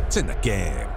It's in the game.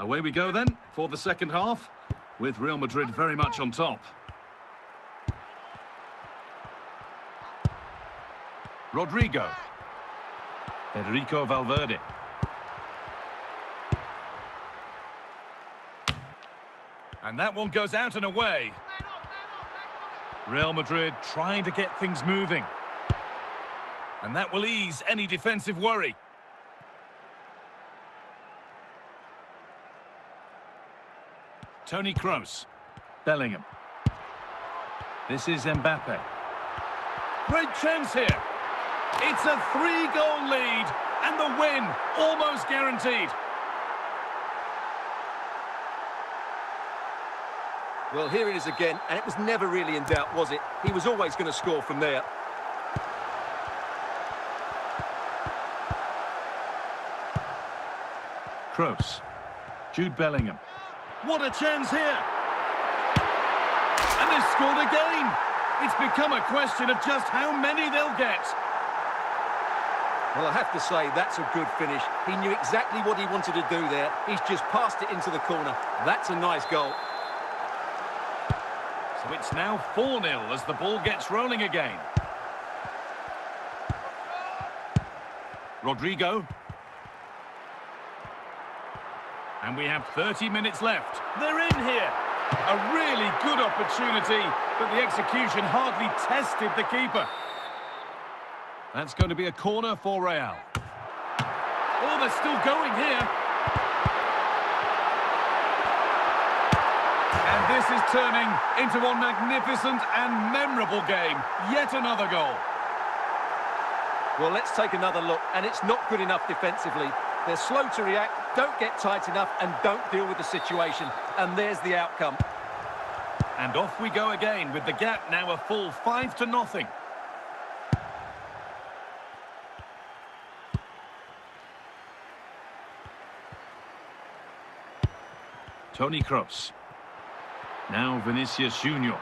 Away we go then for the second half, with Real Madrid very much on top. Rodrigo. Federico Valverde. And that one goes out and away. Real Madrid trying to get things moving. And that will ease any defensive worry. Toni Kroos. Bellingham. This is Mbappe. Great chance here. It's a 3-goal lead, and the win almost guaranteed. Well, here it is again, and it was never really in doubt, was it? He was always going to score from there. Kroos. Jude Bellingham. What a chance here! And they've scored again! It's become a question of just how many they'll get. Well, I have to say, that's a good finish. He knew exactly what he wanted to do there. He's just passed it into the corner. That's a nice goal. So it's now 4-0 as the ball gets rolling again. Rodrigo. And we have 30 minutes left. They're in here. A really good opportunity, but the execution hardly tested the keeper. That's going to be a corner for Real. Oh, they're still going here. And this is turning into one magnificent and memorable game. Yet another goal. Well, let's take another look, and it's not good enough defensively. They're slow to react, don't get tight enough, and don't deal with the situation. And there's the outcome. And off we go again, with the gap now a full 5-0. Toni Kroos. Now Vinicius Junior.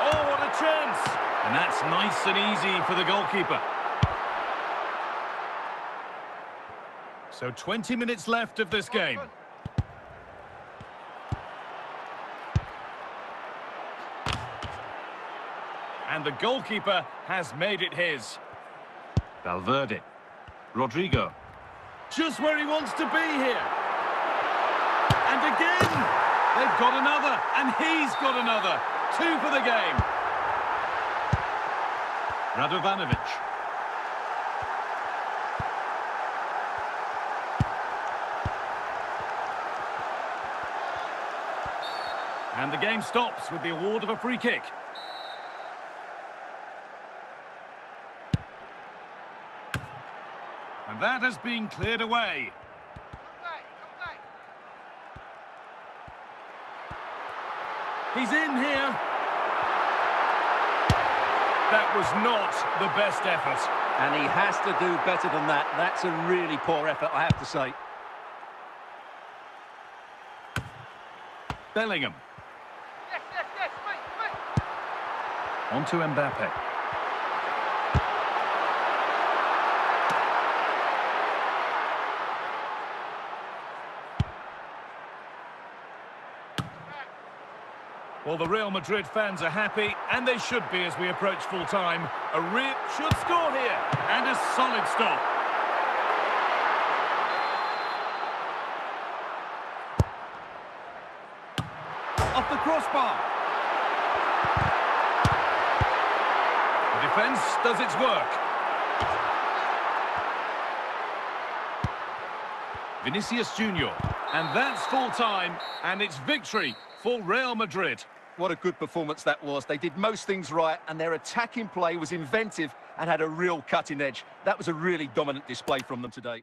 Oh, what a chance! And that's nice and easy for the goalkeeper. So 20 minutes left of this game. And the goalkeeper has made it his. Valverde. Rodrigo. Just where he wants to be here. And again, they've got another, and he's got another. 2 for the game. Radovanovic. And the game stops with the award of a free kick. And that has been cleared away. He's in here. That was not the best effort. And he has to do better than that. That's a really poor effort, I have to say. Bellingham. On to Mbappe. Well, the Real Madrid fans are happy, and they should be as we approach full time. A real should score here, and a solid stop. Off the crossbar. The defence does its work. Vinicius Junior. And that's full time, and it's victory for Real Madrid. What a good performance that was. They did most things right, and their attacking play was inventive and had a real cutting edge. That was a really dominant display from them today.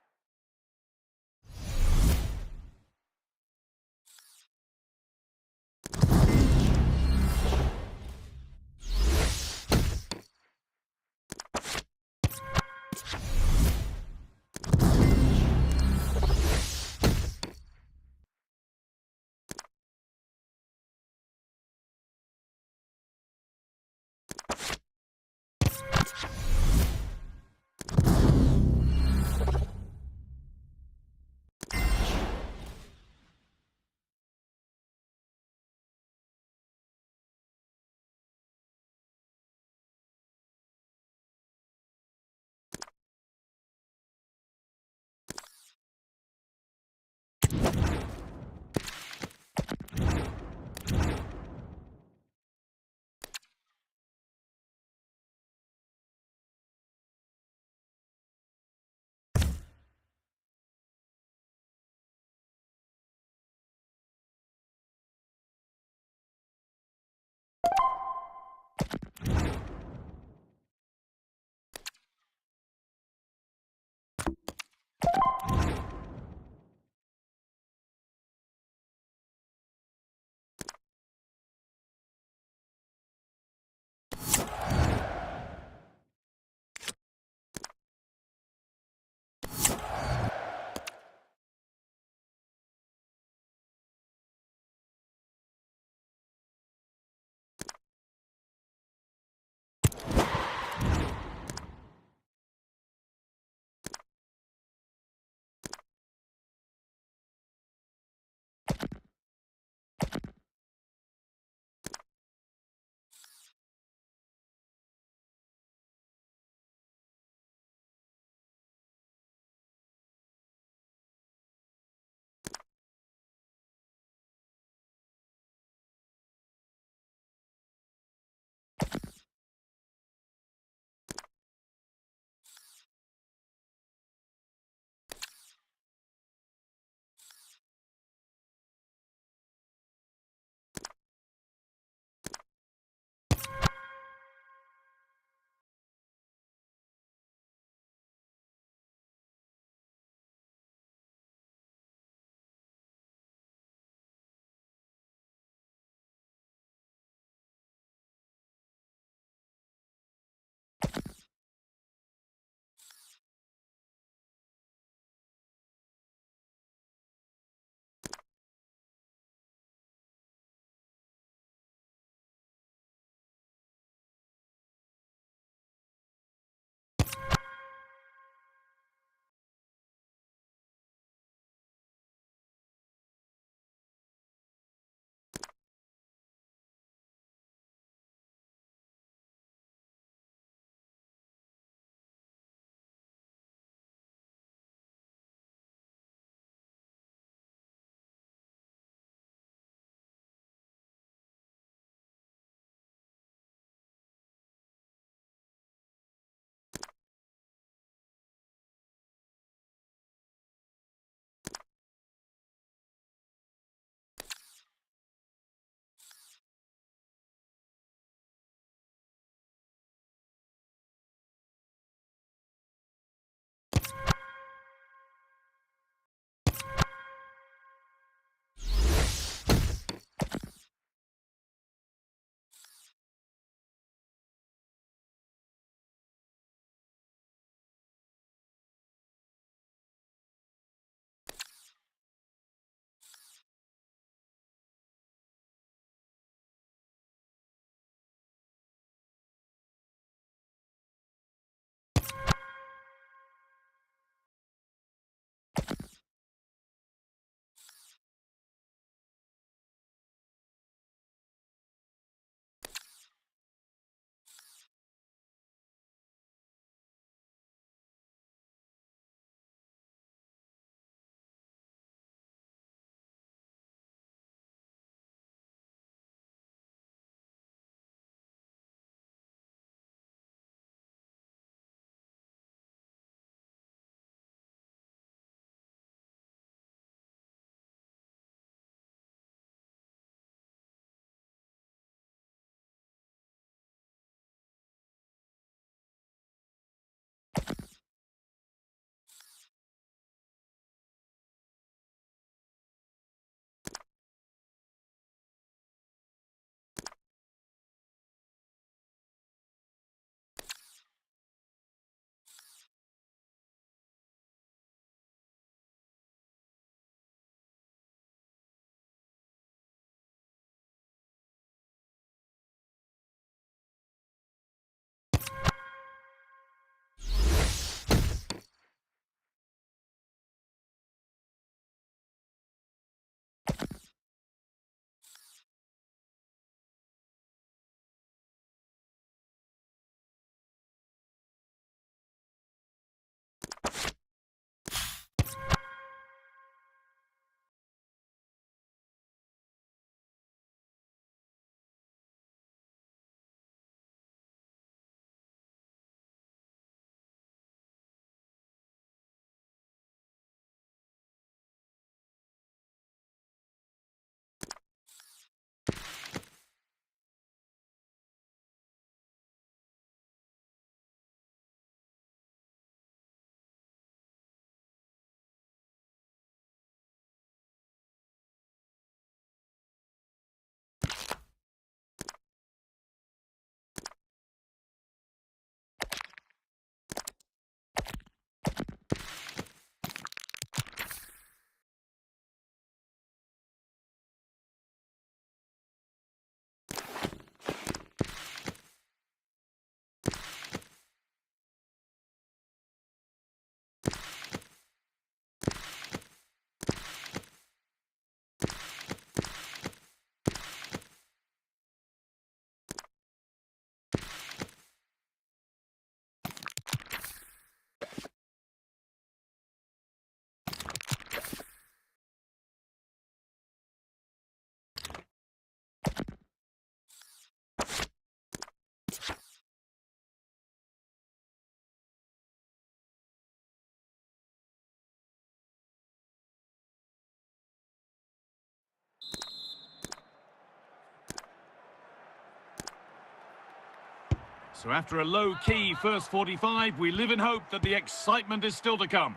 So after a low-key first 45, we live in hope that the excitement is still to come.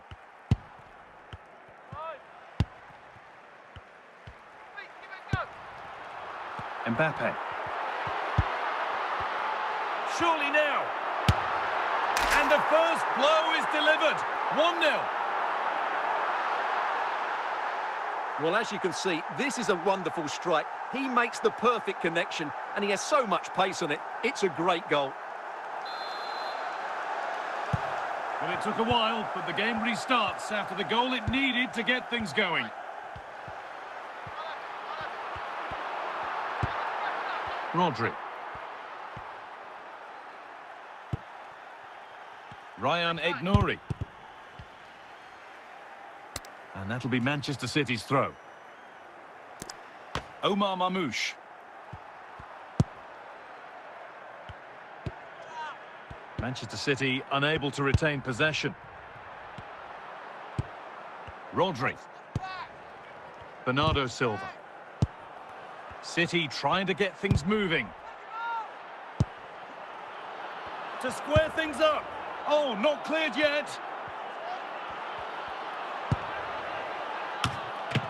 Mbappe. Surely now. And the first blow is delivered. 1-0. Well, as you can see, this is a wonderful strike. He makes the perfect connection, and he has so much pace on it. It's a great goal. Well, it took a while, but the game restarts after the goal it needed to get things going. Rodri. Ryan Aït-Nouri. And that'll be Manchester City's throw. Omar Mamouche. Manchester City unable to retain possession. Rodri. Bernardo Silva. City trying to get things moving. To square things up. Oh, not cleared yet.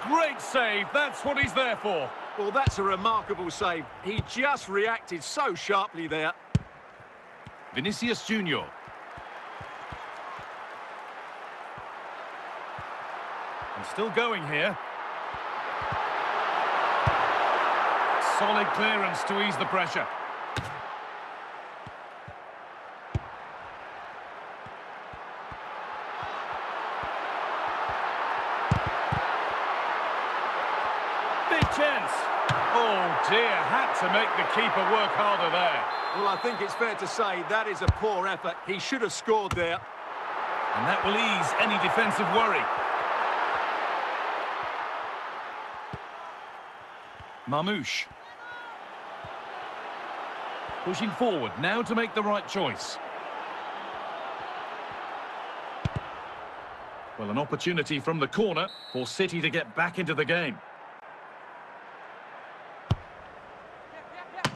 Great save, that's what he's there for. Well, that's a remarkable save. He just reacted so sharply there. Vinicius Junior. And still going here. Solid clearance to ease the pressure. Big chance. Oh dear, had to make the keeper work harder there. Well, I think it's fair to say that is a poor effort. He should have scored there. And that will ease any defensive worry. Mamouche. Pushing forward now to make the right choice. Well, an opportunity from the corner for City to get back into the game.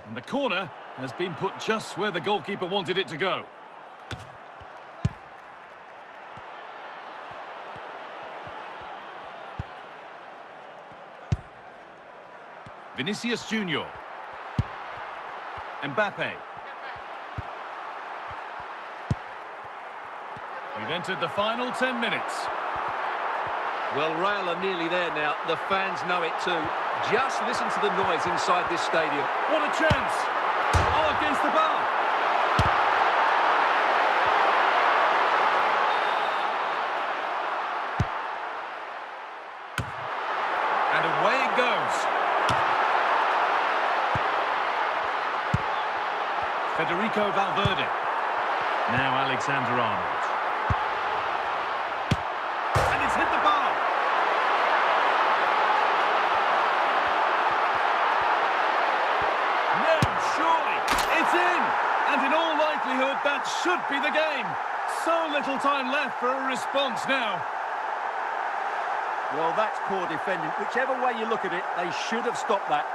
And the corner has been put just where the goalkeeper wanted it to go. Vinicius Junior. Mbappe. We've entered the final 10 minutes. Well, Real are nearly there now. The fans know it too. Just listen to the noise inside this stadium. What a chance! Oh, against the bar! And away it goes. Federico Valverde. Now Alexander-Arnold. And it's hit the bar. No, surely. It's in. And in all likelihood, that should be the game. So little time left for a response now. Well, that's poor defending. Whichever way you look at it, they should have stopped that.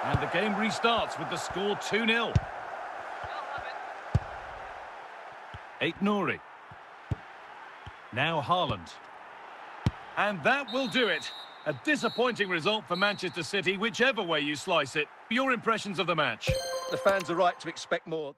And the game restarts with the score 2-0. Aït-Nouri. Now Haaland. And that will do it. A disappointing result for Manchester City, whichever way you slice it. Your impressions of the match? The fans are right to expect more.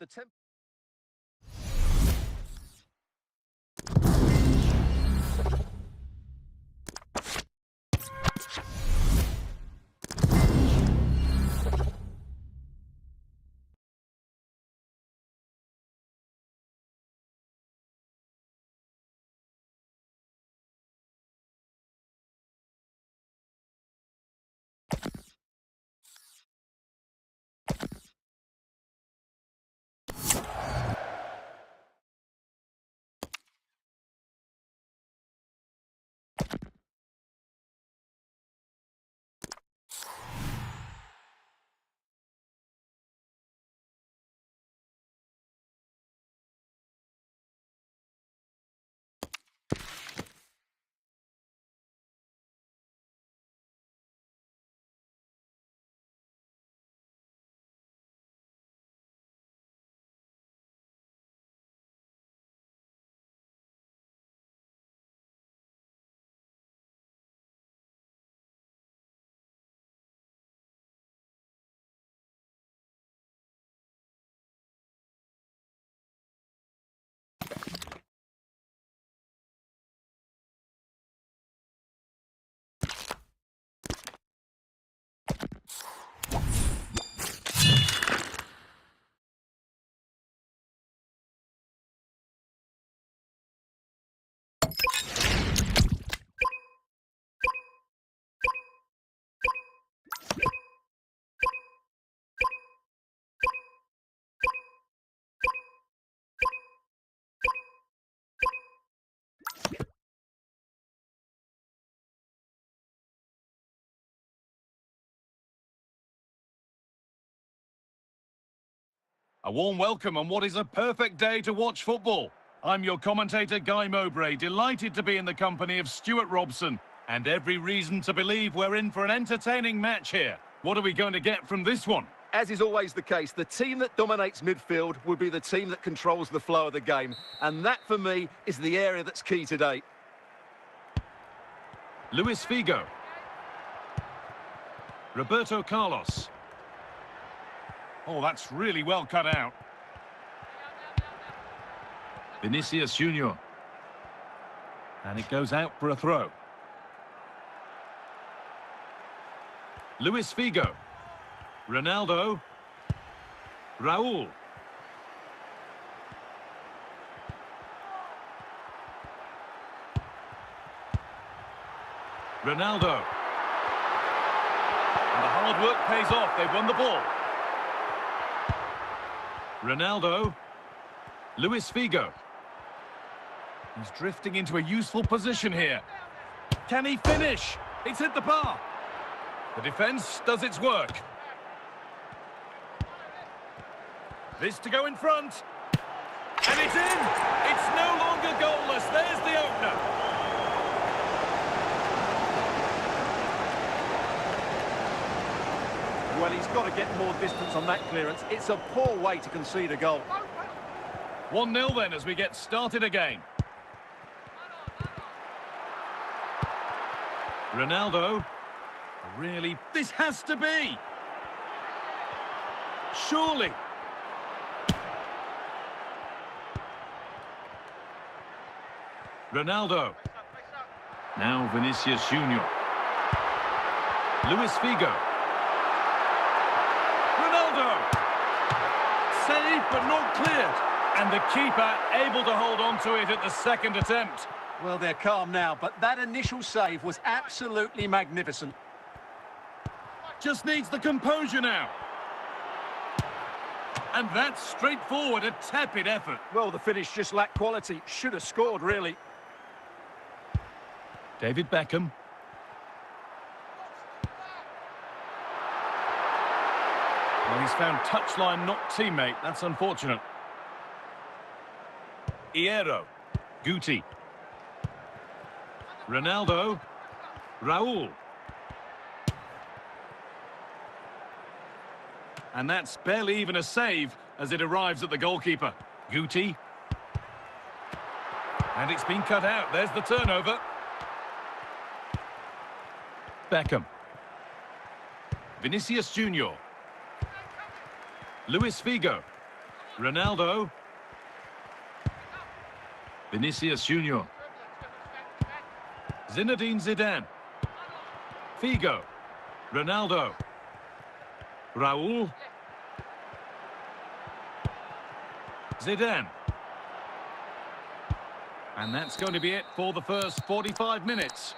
A warm welcome on what is a perfect day to watch football. I'm your commentator, Guy Mowbray, delighted to be in the company of Stuart Robson, and every reason to believe we're in for an entertaining match here. What are we going to get from this one? As is always the case, the team that dominates midfield will be the team that controls the flow of the game. And that, for me, is the area that's key today. Luis Figo. Roberto Carlos. Oh, that's really well cut out. Vinicius Junior. And it goes out for a throw. Luis Figo. Ronaldo. Raul. Ronaldo. And the hard work pays off. They've won the ball. Ronaldo. Luis Figo. He's drifting into a useful position here. Can he finish? It's hit the bar. The defence does its work. This to go in front. And it's in! It's no longer goalless. There's the opener. Well, he's got to get more distance on that clearance. It's a poor way to concede a goal. 1-0 then as we get started again. Ronaldo. Really, this has to be. Surely. Ronaldo. Now Vinicius Junior. Luis Figo. Ronaldo. Saved but not cleared. And the keeper able to hold on to it at the second attempt. Well, they're calm now, but that initial save was absolutely magnificent. Just needs the composure now. And that's straightforward, a tepid effort. Well, the finish just lacked quality. Should have scored, really. David Beckham. Well, he's found touchline, not teammate. That's unfortunate. Hierro. Guti. Ronaldo. Raul. And that's barely even a save as it arrives at the goalkeeper. Guti. And it's been cut out. There's the turnover. Beckham. Vinicius Junior. Luis Figo. Ronaldo. Vinicius Junior. Zinedine Zidane. Figo. Ronaldo. Raul. Zidane. And that's going to be it for the first 45 minutes.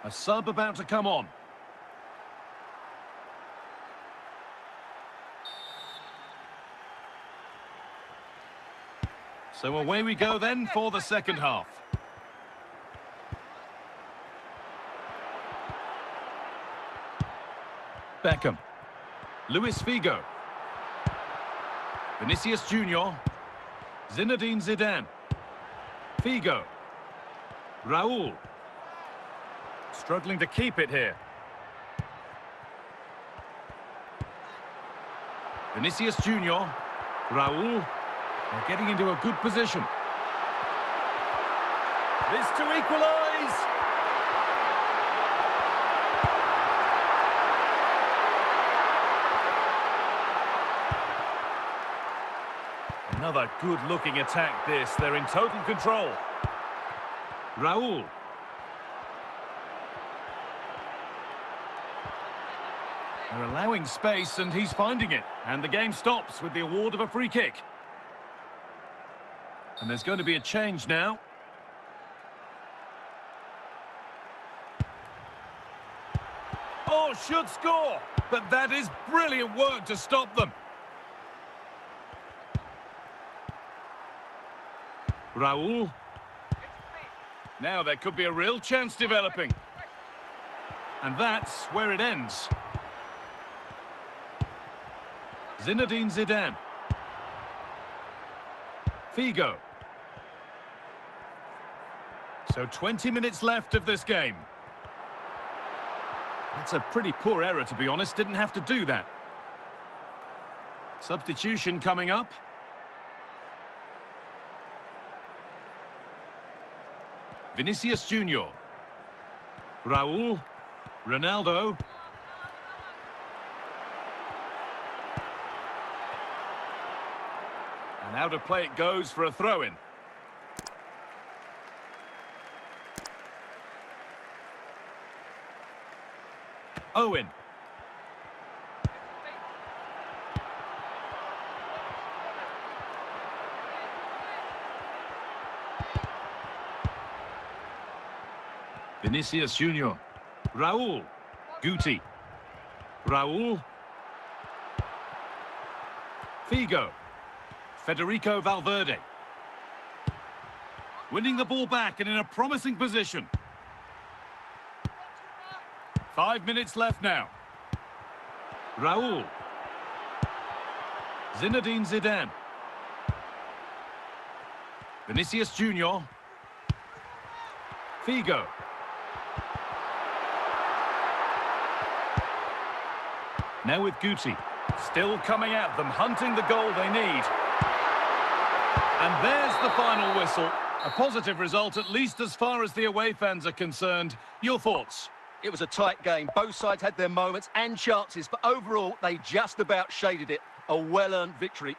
A sub about to come on. So away we go then for the second half. Beckham. Luis Figo. Vinicius Junior. Zinedine Zidane. Figo. Raul. Struggling to keep it here. Vinicius Junior. Raul. They're getting into a good position. This to equalise. Another good-looking attack this. They're in total control. Raul. They're allowing space and he's finding it. And the game stops with the award of a free kick. And there's going to be a change now. Oh, should score. But that is brilliant work to stop them. Raul. Now there could be a real chance developing. And that's where it ends. Zinedine Zidane. Figo. So 20 minutes left of this game. That's a pretty poor error, to be honest. Didn't have to do that. Substitution coming up. Vinicius Junior. Raul. Ronaldo. And out of play it goes for a throw-in. Owen. Vinicius Junior. Raul. Guti. Raul. Figo. Federico Valverde. Winning the ball back and in a promising position. 5 minutes left now. Raul. Zinedine Zidane. Vinicius Junior. Figo. Now with Guti. Still coming at them, hunting the goal they need. And there's the final whistle. A positive result, at least as far as the away fans are concerned. Your thoughts? It was a tight game. Both sides had their moments and chances, but overall, they just about shaded it. A well-earned victory.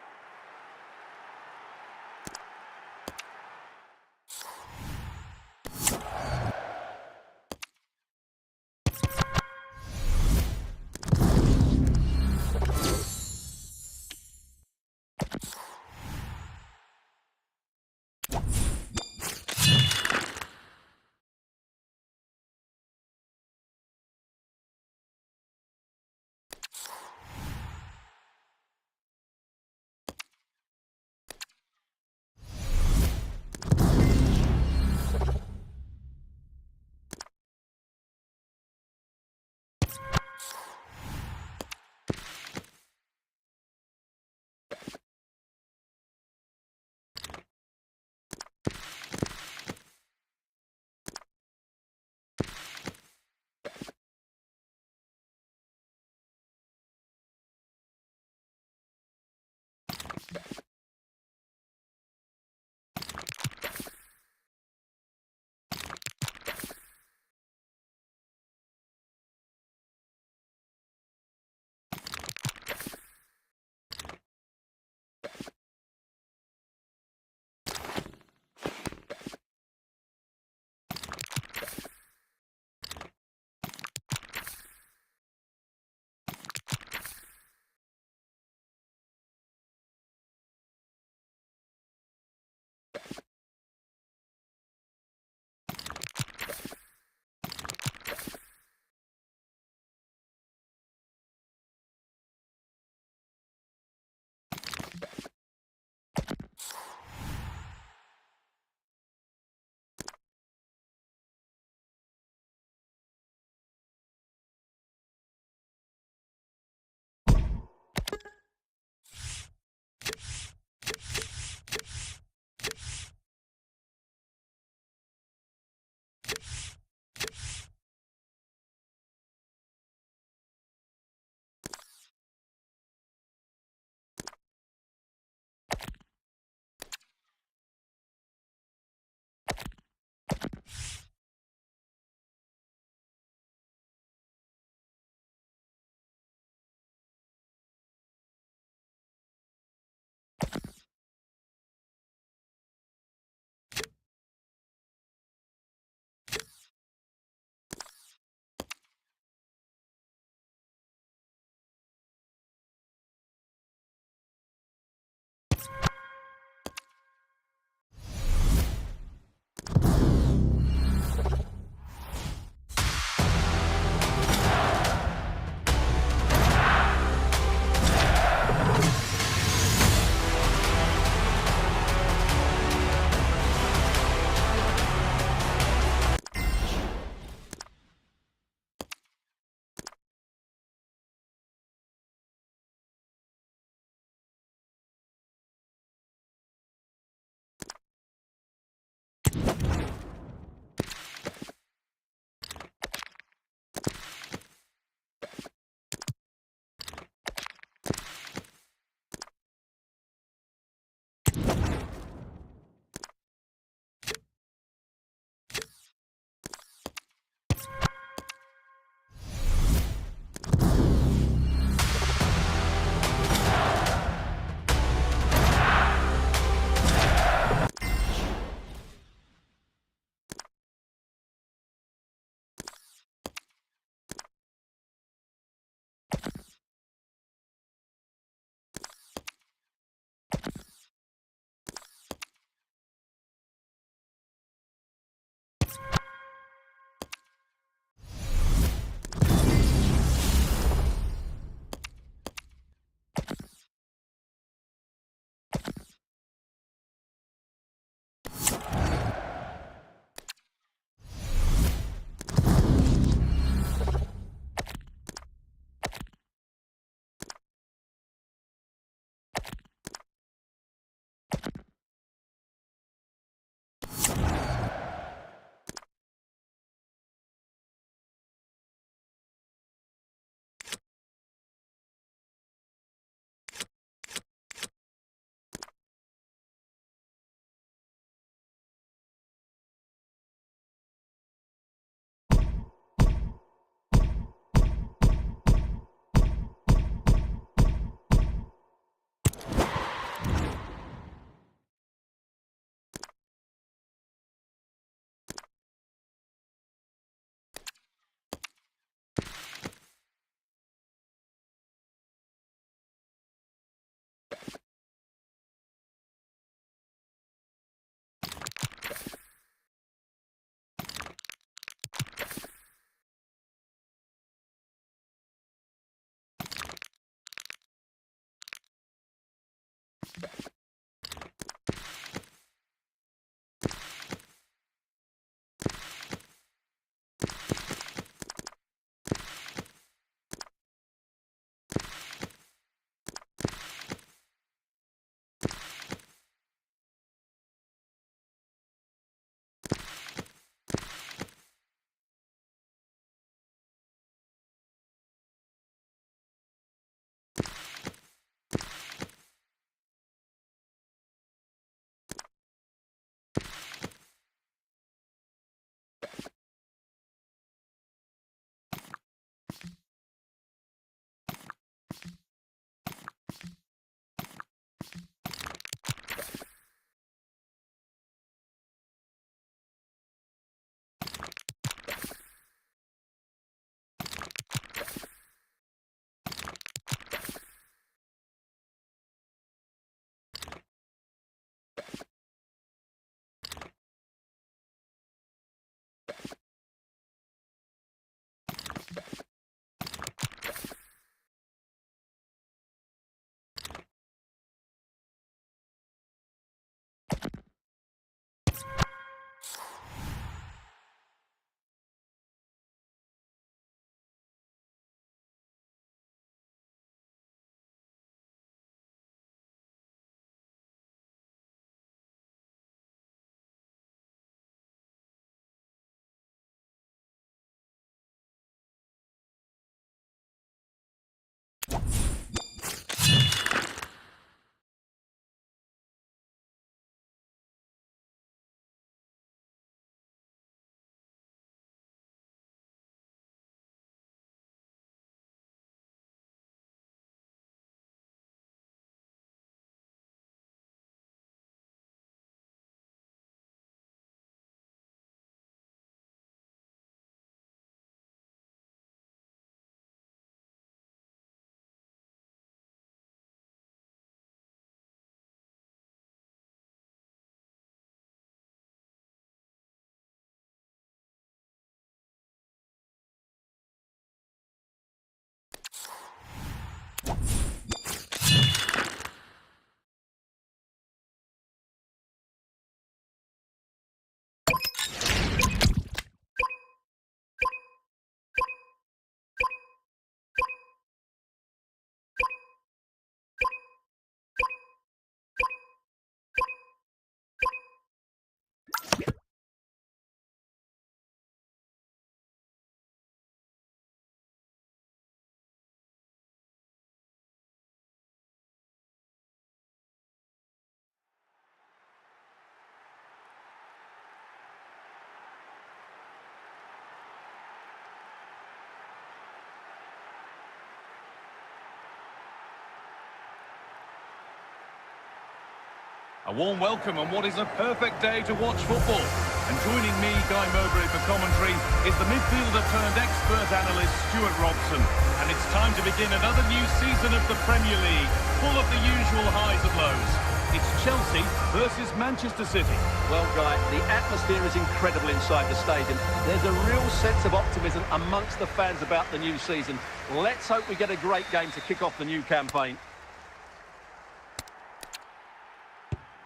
A warm welcome on what is a perfect day to watch football. And joining me, Guy Mowbray, for commentary is the midfielder turned expert analyst, Stuart Robson. And it's time to begin another new season of the Premier League, full of the usual highs and lows. It's Chelsea versus Manchester City. Well, Guy, the atmosphere is incredible inside the stadium. There's a real sense of optimism amongst the fans about the new season. Let's hope we get a great game to kick off the new campaign.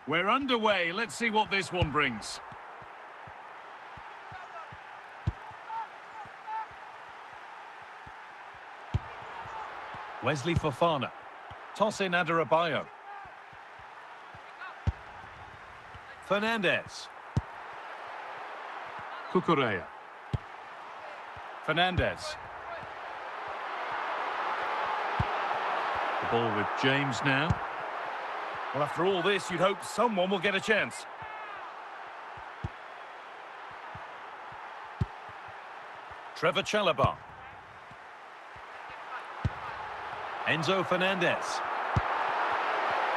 We're underway. Let's see what this one brings. Wesley Fofana. Toss in Adarabioyo. Fernandez. Cucurella. Fernandez. The ball with James now. Well, after all this, you'd hope someone will get a chance. Trevor Chalobah. Enzo Fernandez.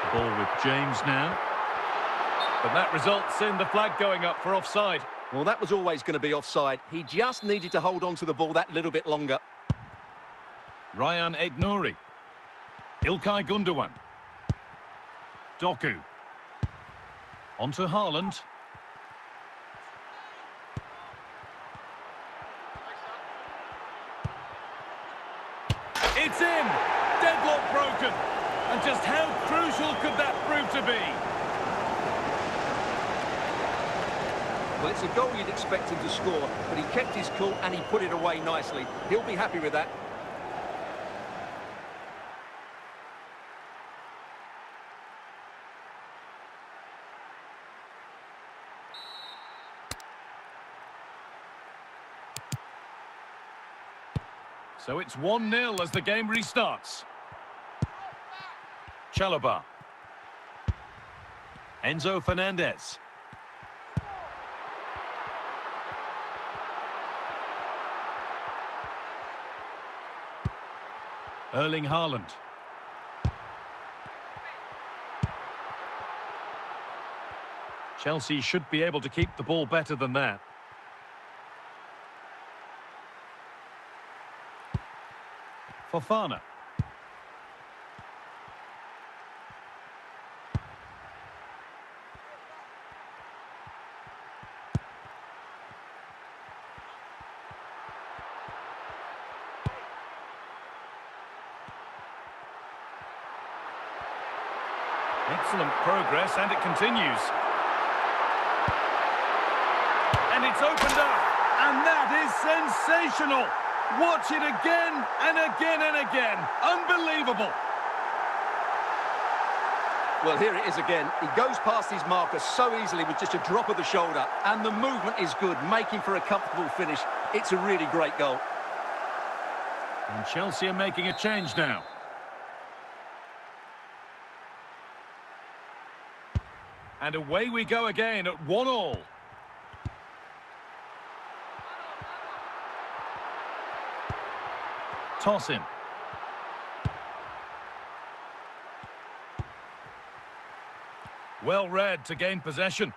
The ball with James now. But that results in the flag going up for offside. Well, that was always going to be offside. He just needed to hold on to the ball that little bit longer. Ryan Aït-Nouri. Ilkay Gundogan. Doku. On to Haaland. It's in! Deadlock broken. And just how crucial could that prove to be? Well, it's a goal you'd expect him to score, but he kept his cool and he put it away nicely. He'll be happy with that. So it's 1-0 as the game restarts. Chalobah. Enzo Fernandez. Erling Haaland. Chelsea should be able to keep the ball better than that. Fofana. Excellent progress, and it continues. And it's opened up. And that is sensational. Watch it again and again and again. Unbelievable. Well, here it is again. He goes past his marker so easily with just a drop of the shoulder. And the movement is good, making for a comfortable finish. It's a really great goal. And Chelsea are making a change now. And away we go again at 1-1. Toss in. Well read to gain possession.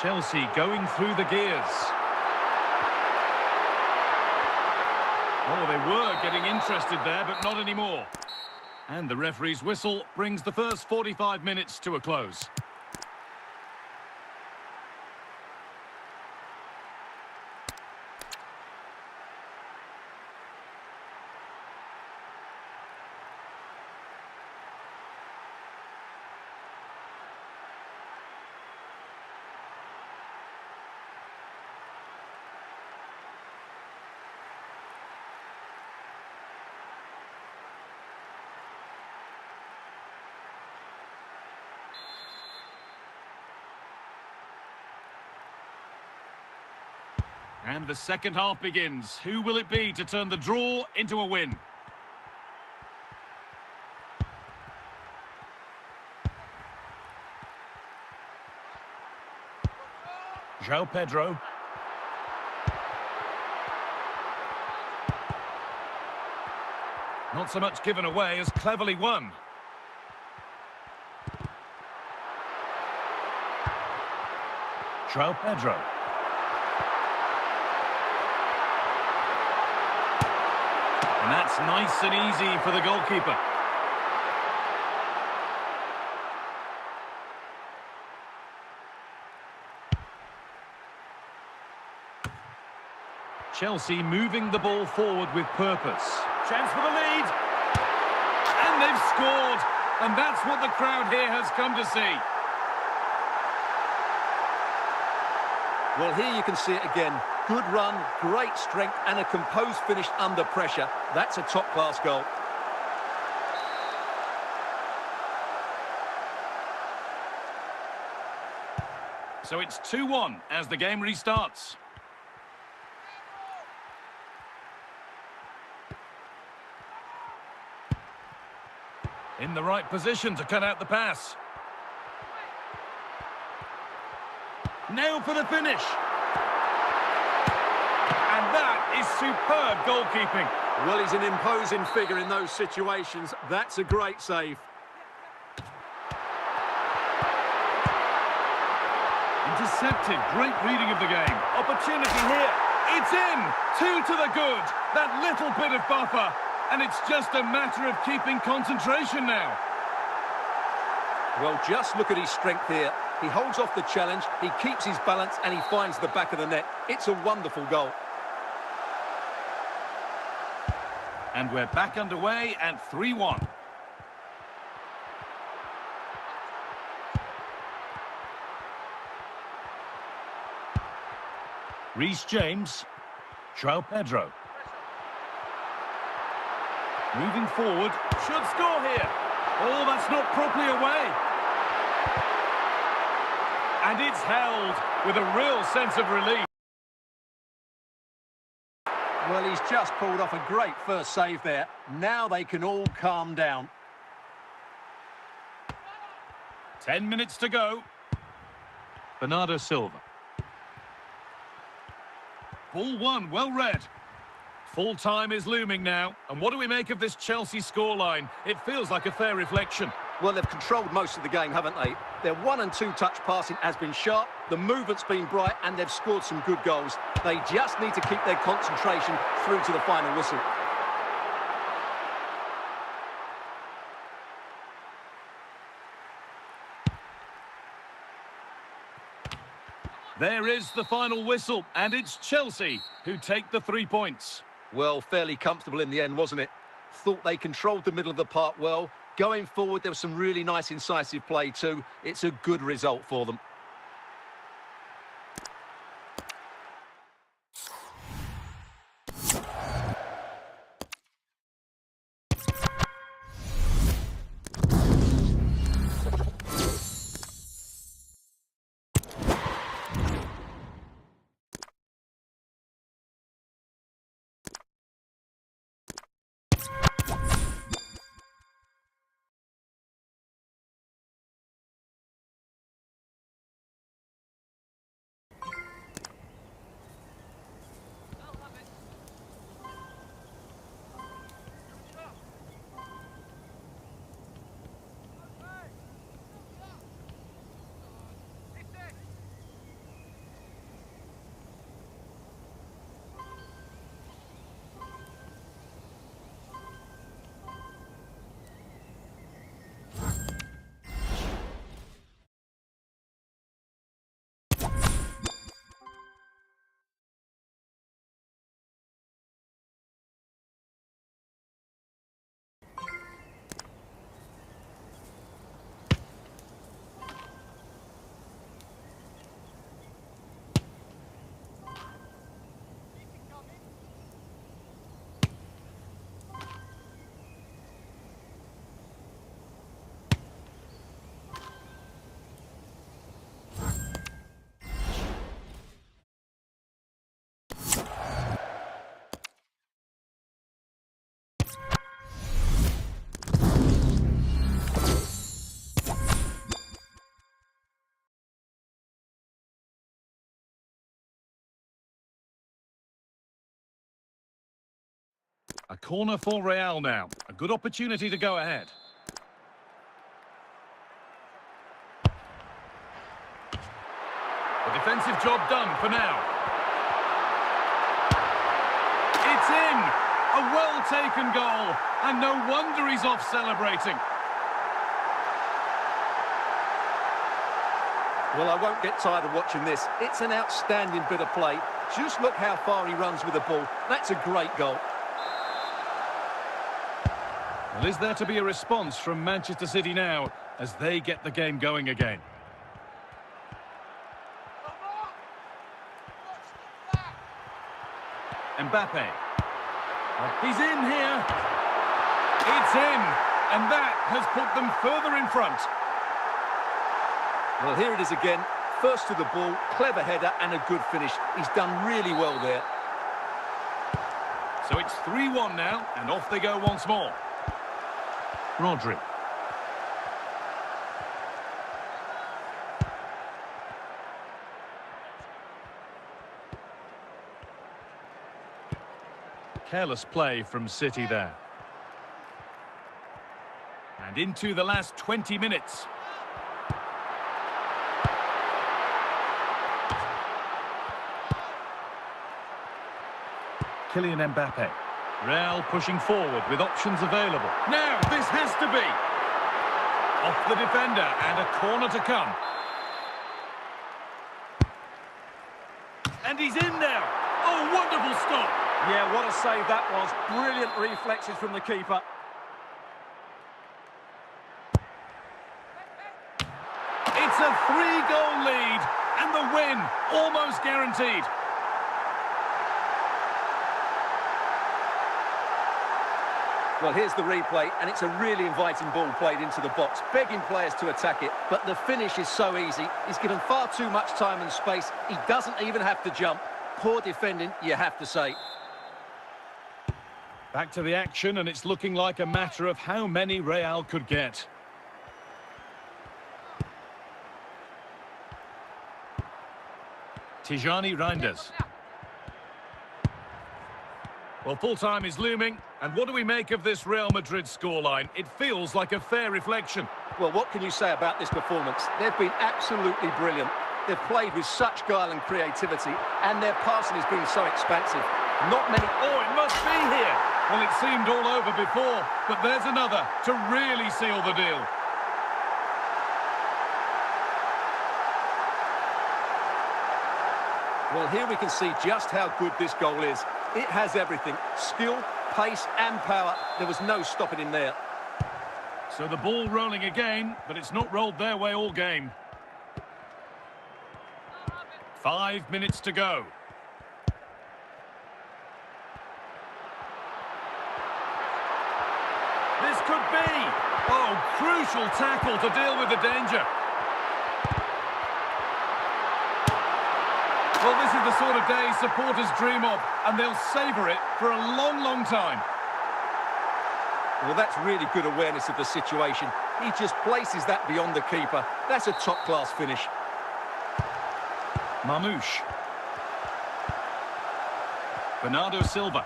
Chelsea going through the gears. Oh, they were getting interested there, but not anymore. And the referee's whistle brings the first 45 minutes to a close. And the second half begins. Who will it be to turn the draw into a win? João Pedro. Not so much given away as cleverly won. João Pedro. And that's nice and easy for the goalkeeper. Chelsea moving the ball forward with purpose. Chance for the lead. And they've scored. And that's what the crowd here has come to see. Well, here you can see it again. Good run, great strength, and a composed finish under pressure. That's a top-class goal. So it's 2-1 as the game restarts. In the right position to cut out the pass. Now for the finish. And that is superb goalkeeping. Well, he's an imposing figure in those situations. That's a great save. Intercepted. Great reading of the game. Opportunity here. It's in. 2 to the good. That little bit of buffer. And it's just a matter of keeping concentration now. Well, just look at his strength here. He holds off the challenge, he keeps his balance, and he finds the back of the net. It's a wonderful goal. And we're back underway at 3-1. Reece James. João Pedro. Moving forward. Should score here. Oh, that's not properly away. And it's held with a real sense of relief. Well, he's just pulled off a great first save there. Now they can all calm down. 10 minutes to go. Bernardo Silva. Ball one, well read. Full time is looming now. And what do we make of this Chelsea scoreline? It feels like a fair reflection. Well, they've controlled most of the game, haven't they? Their 1- and 2-touch passing has been sharp, the movement's been bright, and they've scored some good goals. They just need to keep their concentration through to the final whistle. There is the final whistle, and it's Chelsea who take the 3 points. Well, fairly comfortable in the end, wasn't it? Thought they controlled the middle of the park well, Going forward, there was some really nice incisive play too. It's a good result for them. A corner for Real now. A good opportunity to go ahead. The defensive job done for now. It's in! A well-taken goal. And no wonder he's off celebrating. Well, I won't get tired of watching this. It's an outstanding bit of play. Just look how far he runs with the ball. That's a great goal. Well, is there to be a response from Manchester City now as they get the game going again? Mbappe. He's in here. It's in. And that has put them further in front. Well, here it is again. First to the ball, clever header and a good finish. He's done really well there. So it's 3-1 now, and off they go once more. Rodri. Careless play from City there. And into the last 20 minutes. Kylian Mbappe. Real pushing forward with options available. Now, this has to be. Off the defender and a corner to come. And he's in now. Oh, wonderful stop. Yeah, what a save that was. Brilliant reflexes from the keeper. It's a 3-goal lead and the win almost guaranteed. Well, here's the replay, and it's a really inviting ball played into the box, begging players to attack it, but the finish is so easy. He's given far too much time and space. He doesn't even have to jump. Poor defending, you have to say. Back to the action, and it's looking like a matter of how many Real could get. Tijani Reinders. Well, full-time is looming, and what do we make of this Real Madrid scoreline? It feels like a fair reflection. Well, what can you say about this performance? They've been absolutely brilliant. They've played with such guile and creativity, and their passing has been so expansive. Not many... Oh, it must be here! Well, it seemed all over before, but there's another to really seal the deal. Well, here we can see just how good this goal is. It has everything. Skill, pace and power. There was no stopping him there. So the ball rolling again, but it's not rolled their way all game. 5 minutes to go. This could be. Oh, crucial tackle to deal with the danger. Well, this is the sort of day supporters dream of, and they'll savour it for a long, long time. Well, that's really good awareness of the situation. He just places that beyond the keeper. That's a top-class finish. Mamouche. Bernardo Silva.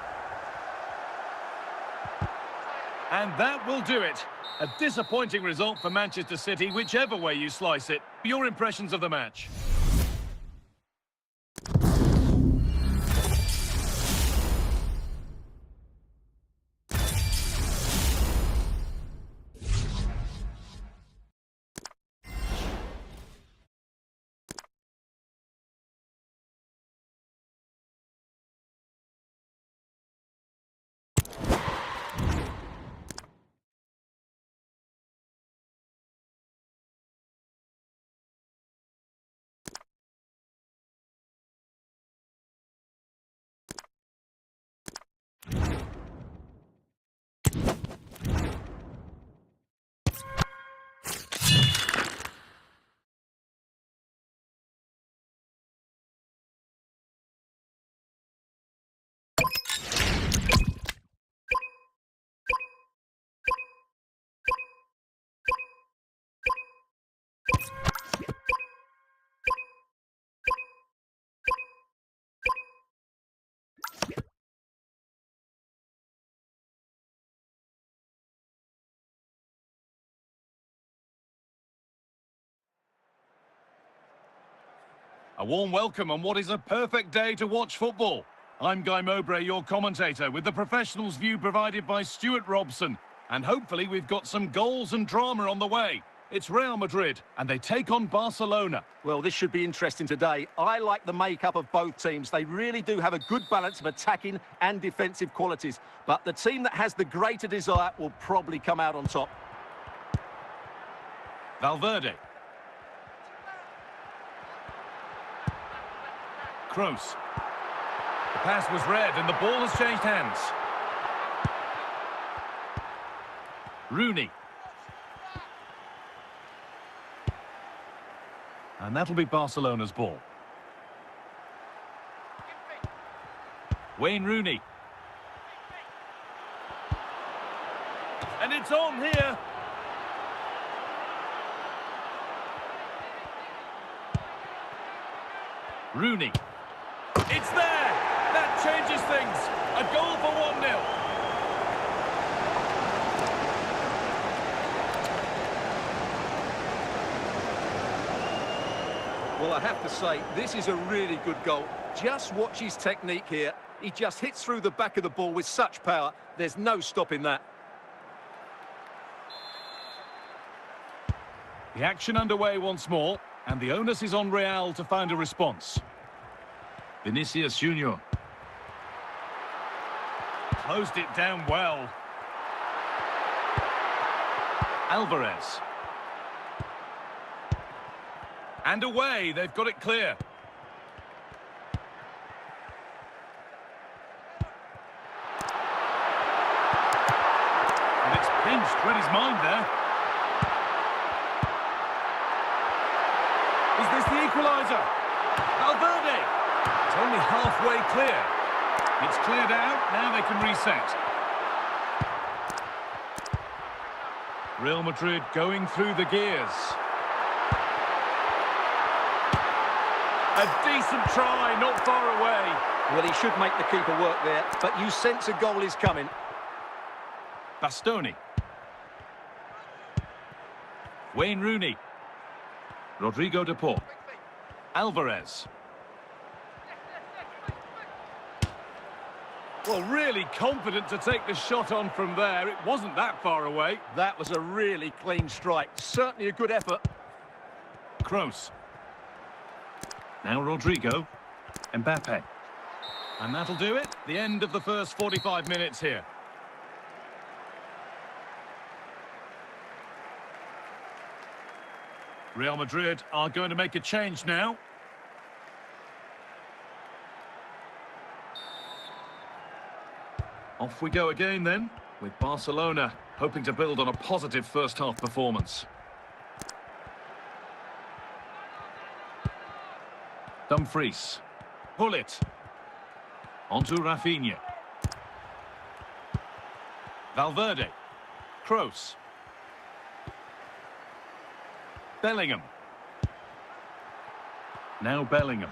And that will do it. A disappointing result for Manchester City, whichever way you slice it. Your impressions of the match? A warm welcome on what is a perfect day to watch football. I'm Guy Mowbray, your commentator, with the professionals' view provided by Stuart Robson. And hopefully we've got some goals and drama on the way. It's Real Madrid, and they take on Barcelona. Well, this should be interesting today. I like the makeup of both teams. They really do have a good balance of attacking and defensive qualities. But the team that has the greater desire will probably come out on top. Valverde. Kroos. The pass was read and the ball has changed hands. Rooney. And that'll be Barcelona's ball. Wayne Rooney. And it's on here. Rooney. It's there! That changes things. A goal for 1-0. Well, I have to say, this is a really good goal. Just watch his technique here. He just hits through the back of the ball with such power. There's no stopping that. The action underway once more, and the onus is on Real to find a response. Vinicius Junior. Closed it down well. Alvarez. And away, they've got it clear. And it's pinched, read his mind there. Is this the equaliser? Valverde! It's only halfway clear. It's cleared out, now they can reset. Real Madrid going through the gears. A decent try, not far away. Well, he should make the keeper work there, but you sense a goal is coming. Bastoni. Wayne Rooney. Rodrigo de Paul. Alvarez. Well, really confident to take the shot on from there. It wasn't that far away. That was a really clean strike. Certainly a good effort. Kroos. Now Rodrigo. Mbappe. And that'll do it. The end of the first 45 minutes here. Real Madrid are going to make a change now. Off we go again then, with Barcelona hoping to build on a positive first-half performance. Dumfries. Pull it. Onto Rafinha. Valverde. Kroos. Bellingham. Now Bellingham.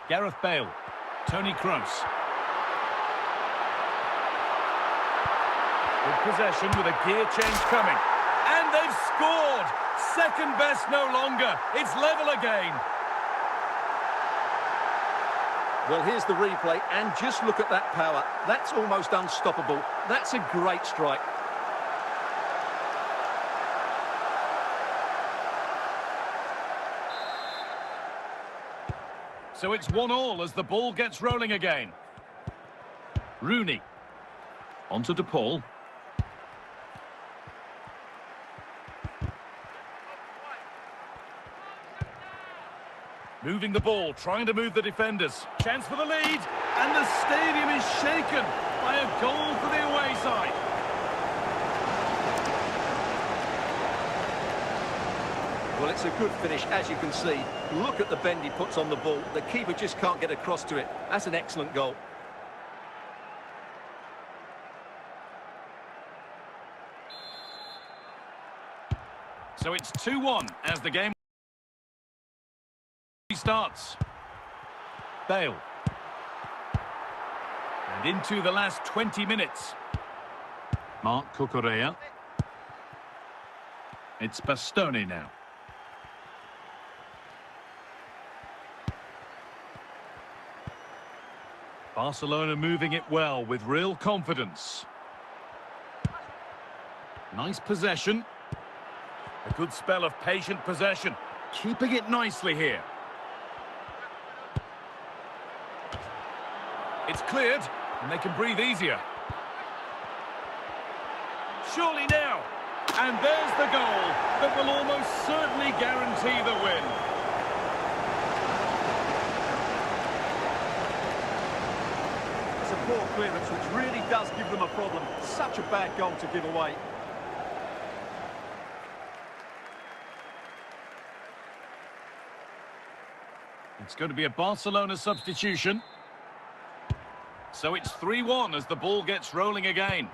Gareth Bale. Toni Kroos. Good possession with a gear change coming. And they've scored! Second best no longer. It's level again. Well, here's the replay, and just look at that power. That's almost unstoppable. That's a great strike. So it's 1-1 as the ball gets rolling again. Rooney. Onto De Paul. Moving the ball, trying to move the defenders. Chance for the lead, and the stadium is shaken by a goal for the away side. Well, it's a good finish, as you can see. Look at the bend he puts on the ball. The keeper just can't get across to it. That's an excellent goal. So it's 2-1 as the game starts. Bale. And into the last 20 minutes. Marc Cucurella. It's Bastoni now. Barcelona moving it well with real confidence. Nice possession. A good spell of patient possession. Keeping it nicely here. It's cleared, and they can breathe easier. Surely now. And there's the goal that will almost certainly guarantee the win. It's a poor clearance, which really does give them a problem. Such a bad goal to give away. It's going to be a Barcelona substitution. So it's 3-1 as the ball gets rolling again.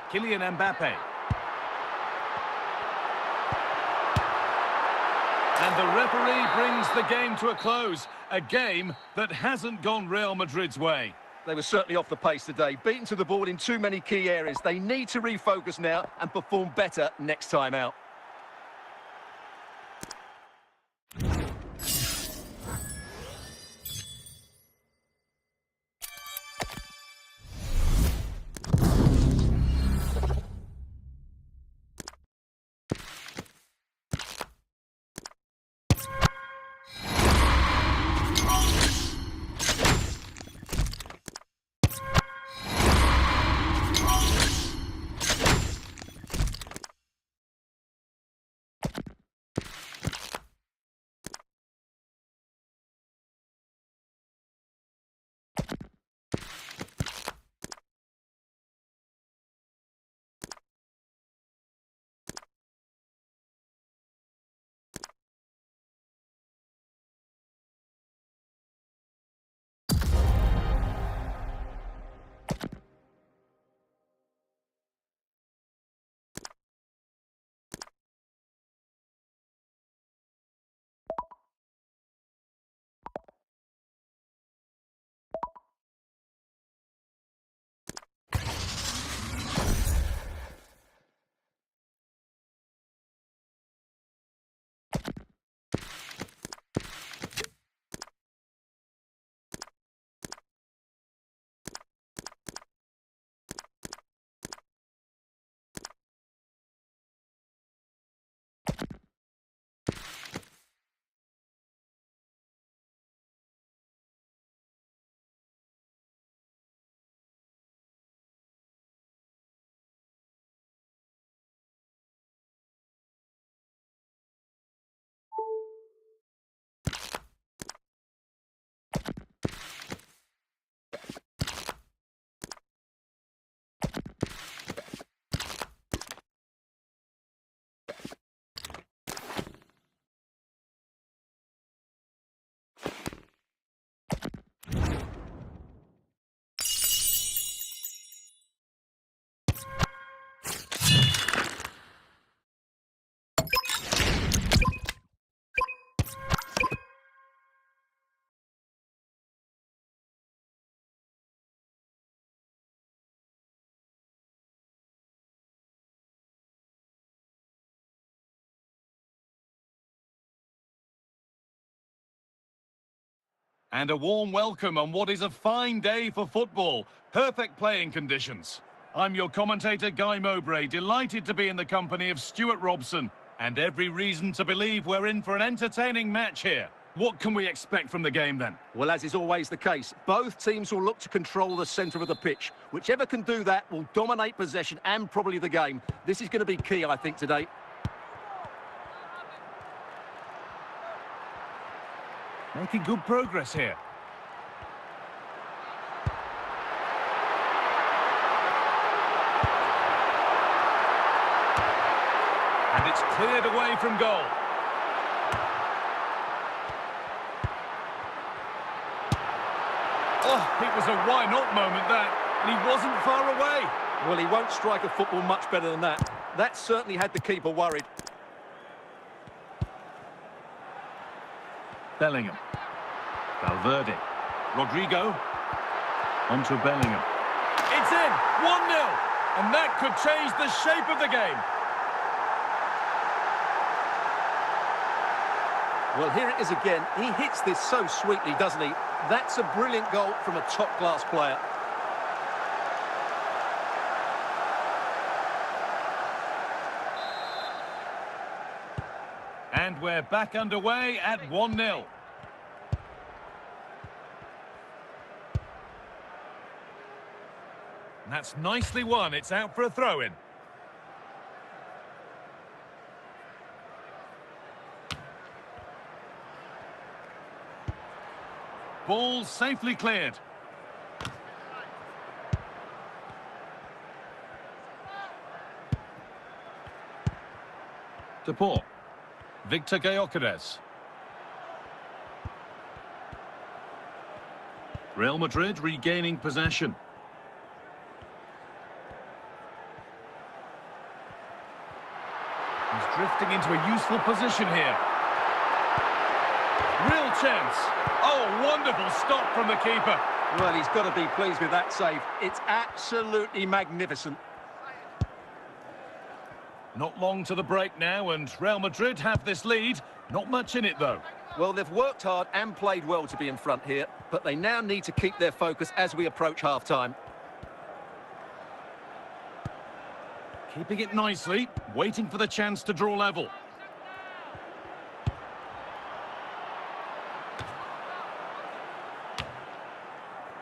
Kylian Mbappe. And the referee brings the game to a close. A game that hasn't gone Real Madrid's way. They were certainly off the pace today, beaten to the ball in too many key areas. They need to refocus now and perform better next time out. And a warm welcome on what is a fine day for football. Perfect playing conditions. I'm your commentator, Guy Mowbray, delighted to be in the company of Stuart Robson. And every reason to believe we're in for an entertaining match here. What can we expect from the game then? Well, as is always the case, both teams will look to control the centre of the pitch. Whichever can do that will dominate possession and probably the game. This is going to be key, I think, today. Making good progress here. And it's cleared away from goal. Oh, it was a why not moment that, and he wasn't far away. Well, he won't strike a football much better than that. That certainly had the keeper worried. Bellingham. Valverde. Rodrigo. Onto Bellingham. It's in! 1-0! And that could change the shape of the game. Well, here it is again. He hits this so sweetly, doesn't he? That's a brilliant goal from a top-class player. And we're back underway at 1-0. That's nicely won. It's out for a throw-in. Ball safely cleared. Deport. Victor Gyökeres. Real Madrid regaining possession. He's drifting into a useful position here. Real chance. Oh, wonderful stop from the keeper. Well, he's got to be pleased with that save. It's absolutely magnificent. Not long to the break now, and Real Madrid have this lead. Not much in it, though. Well, they've worked hard and played well to be in front here, but they now need to keep their focus as we approach half-time. Keeping it nicely, waiting for the chance to draw level.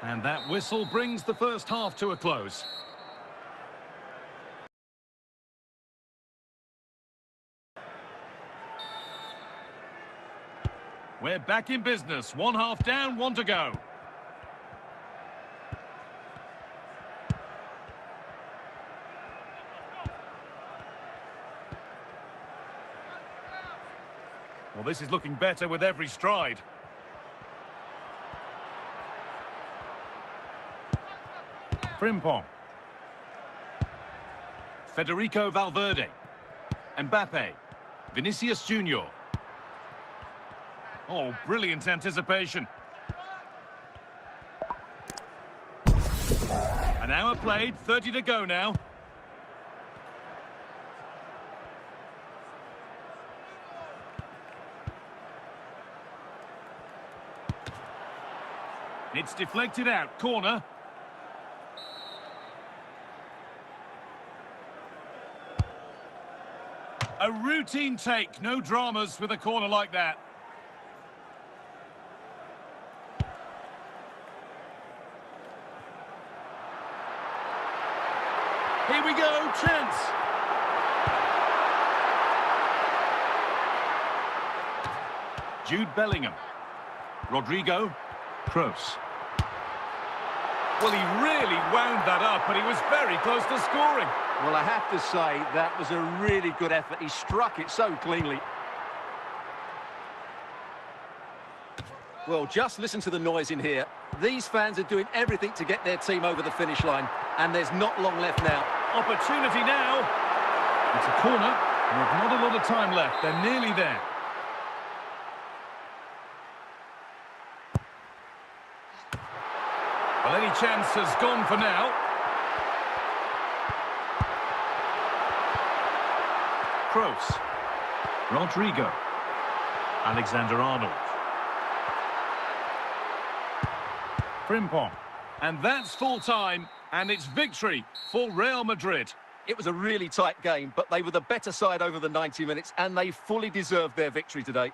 And that whistle brings the first half to a close. We're back in business. One half down, one to go. Well, this is looking better with every stride. Frimpong. Federico Valverde. Mbappe. Vinicius Junior. Oh, brilliant anticipation. An hour played, 30 to go now. It's deflected out, corner. A routine take, no dramas with a corner like that. Here we go, chance. Jude Bellingham. Rodrigo. Kroos. Well, he really wound that up, but he was very close to scoring. Well, I have to say, that was a really good effort. He struck it so cleanly. Well, just listen to the noise in here. These fans are doing everything to get their team over the finish line, and there's not long left now. Opportunity now. It's a corner, and with not a lot of time left. They're nearly there. Well, any chance has gone for now. Kroos. Rodrigo. Alexander-Arnold. Frimpong. And that's full time, and it's victory for Real Madrid. It was a really tight game, but they were the better side over the 90 minutes, and they fully deserved their victory today.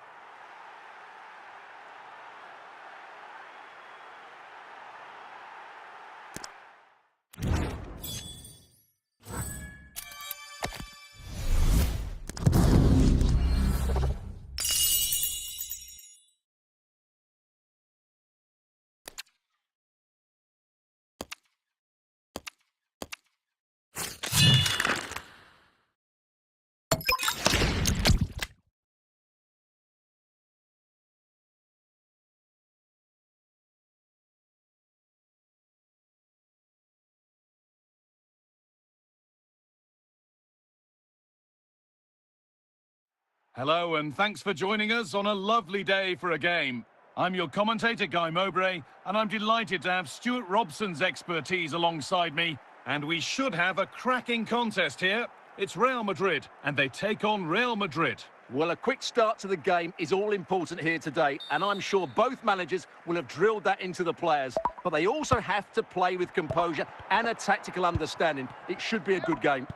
Hello, and thanks for joining us on a lovely day for a game. I'm your commentator, Guy Mowbray, and I'm delighted to have Stuart Robson's expertise alongside me, and we should have a cracking contest here. It's Real Madrid, and they take on Real Madrid. Well, a quick start to the game is all important here today, and I'm sure both managers will have drilled that into the players, but they also have to play with composure and a tactical understanding. It should be a good game.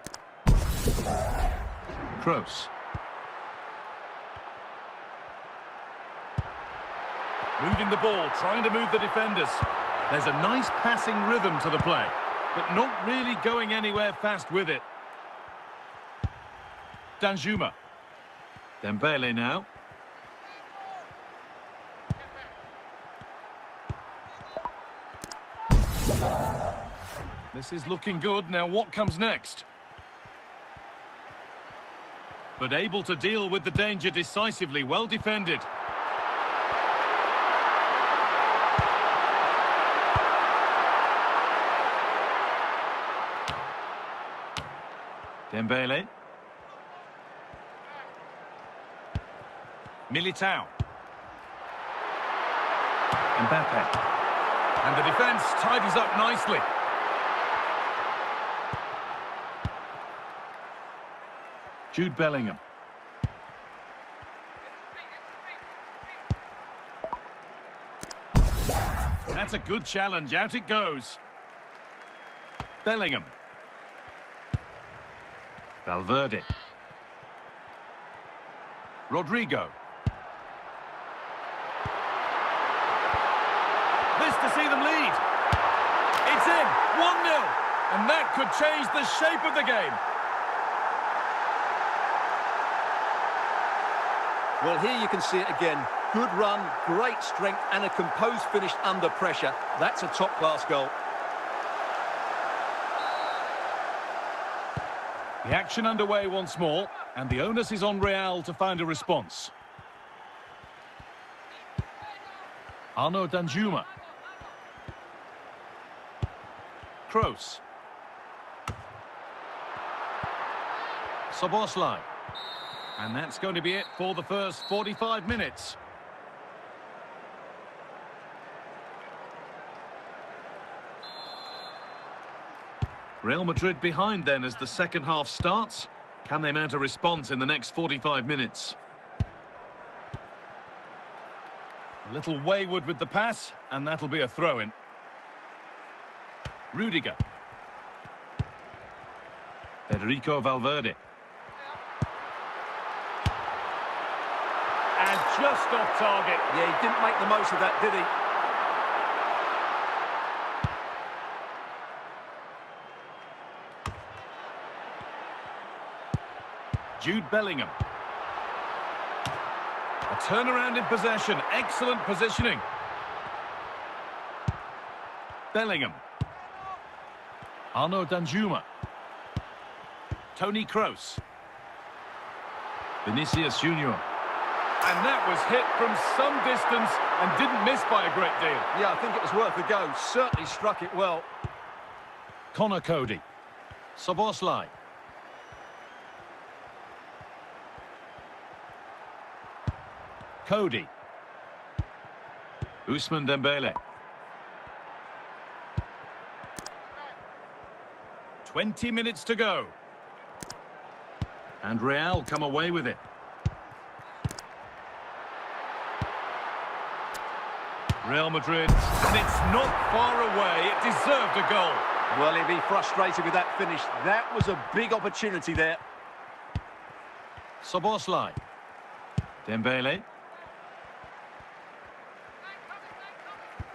Kroos. Moving the ball, trying to move the defenders. There's a nice passing rhythm to the play, but not really going anywhere fast with it. Danjuma. Dembele now. This is looking good. Now what comes next? But able to deal with the danger decisively. Well defended. Dembele. Militao. Mbappe. And the defence tidies up nicely. Jude Bellingham. That's a good challenge. Out it goes. Bellingham. Valverde. Rodrigo. This to see them lead. It's in. 1-0. And that could change the shape of the game. Well, here you can see it again. Good run, great strength, and a composed finish under pressure. That's a top-class goal. The action underway once more, and the onus is on Real to find a response. Arnaud Danjuma. Kroos. Szoboszlai. And that's going to be it for the first 45 minutes. Real Madrid behind then as the second half starts. Can they mount a response in the next 45 minutes? A little wayward with the pass, and that'll be a throw-in. Rudiger. Federico Valverde. And just off target. Yeah, he didn't make the most of that, did he? Jude Bellingham. A turnaround in possession. Excellent positioning. Bellingham. Arnaud Danjuma. Toni Kroos. Vinicius Junior. And that was hit from some distance and didn't miss by a great deal. Yeah, I think it was worth a go. Certainly struck it well. Connor Cody. Szoboszlai. Cody. Ousmane Dembele. 20 minutes to go. And Real come away with it. Real Madrid, and it's not far away. It deserved a goal. Well, he'll be frustrated with that finish. That was a big opportunity there. Soboslai. Dembele.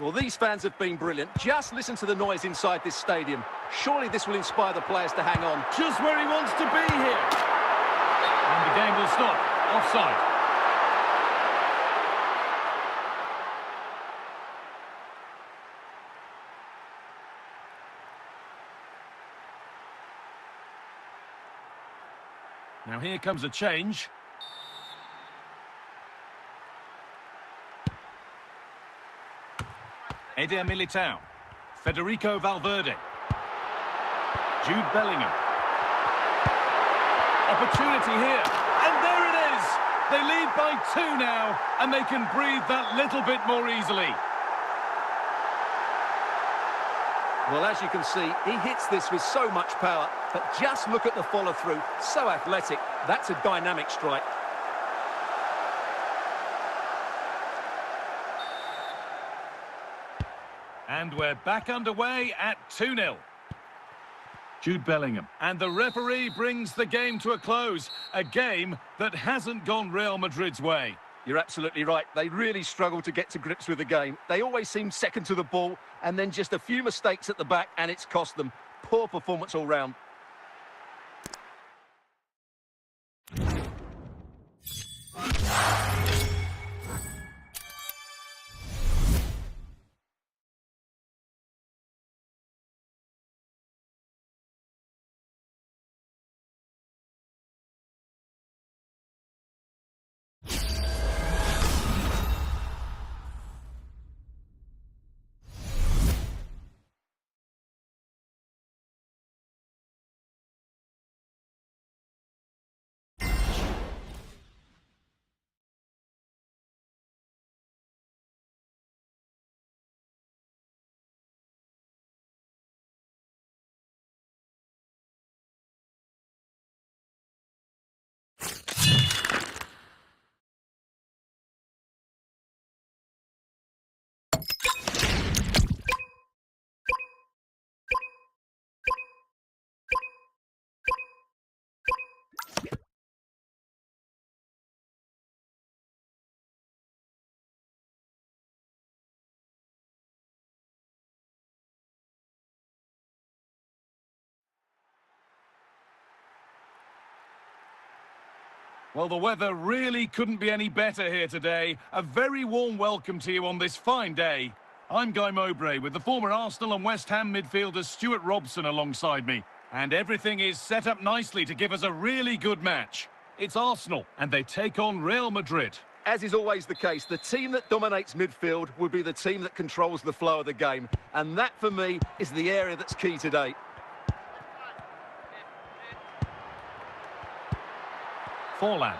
Well, these fans have been brilliant. Just listen to the noise inside this stadium. Surely this will inspire the players to hang on. Just where he wants to be here. And the game will stop. Offside. Now here comes a change. Eder Militao. Federico Valverde. Jude Bellingham. Opportunity here. And there it is! They lead by 2 now, and they can breathe that little bit more easily. Well, as you can see, he hits this with so much power, but just look at the follow-through. So athletic. That's a dynamic strike. And we're back underway at 2-0. Jude Bellingham. And the referee brings the game to a close. A game that hasn't gone Real Madrid's way. You're absolutely right. They really struggle to get to grips with the game. They always seem second to the ball, and then just a few mistakes at the back, and it's cost them. Poor performance all round. Well, the weather really couldn't be any better here today. A very warm welcome to you on this fine day. I'm Guy Mowbray with the former Arsenal and West Ham midfielder Stuart Robson alongside me. And everything is set up nicely to give us a really good match. It's Arsenal, and they take on Real Madrid. As is always the case, the team that dominates midfield will be the team that controls the flow of the game. And that, for me, is the area that's key today. Firend.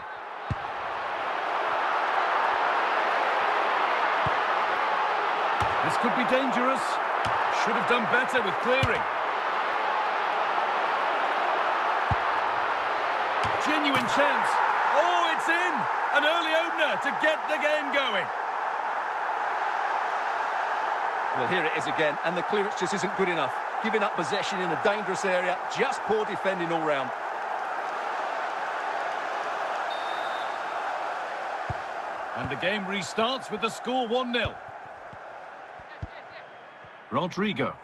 This could be dangerous. Should have done better with clearing. Genuine chance. Oh, it's in! An early opener to get the game going. Well, here it is again, and the clearance just isn't good enough. Giving up possession in a dangerous area, just poor defending all round. And the game restarts with the score 1-0. Rodrigo.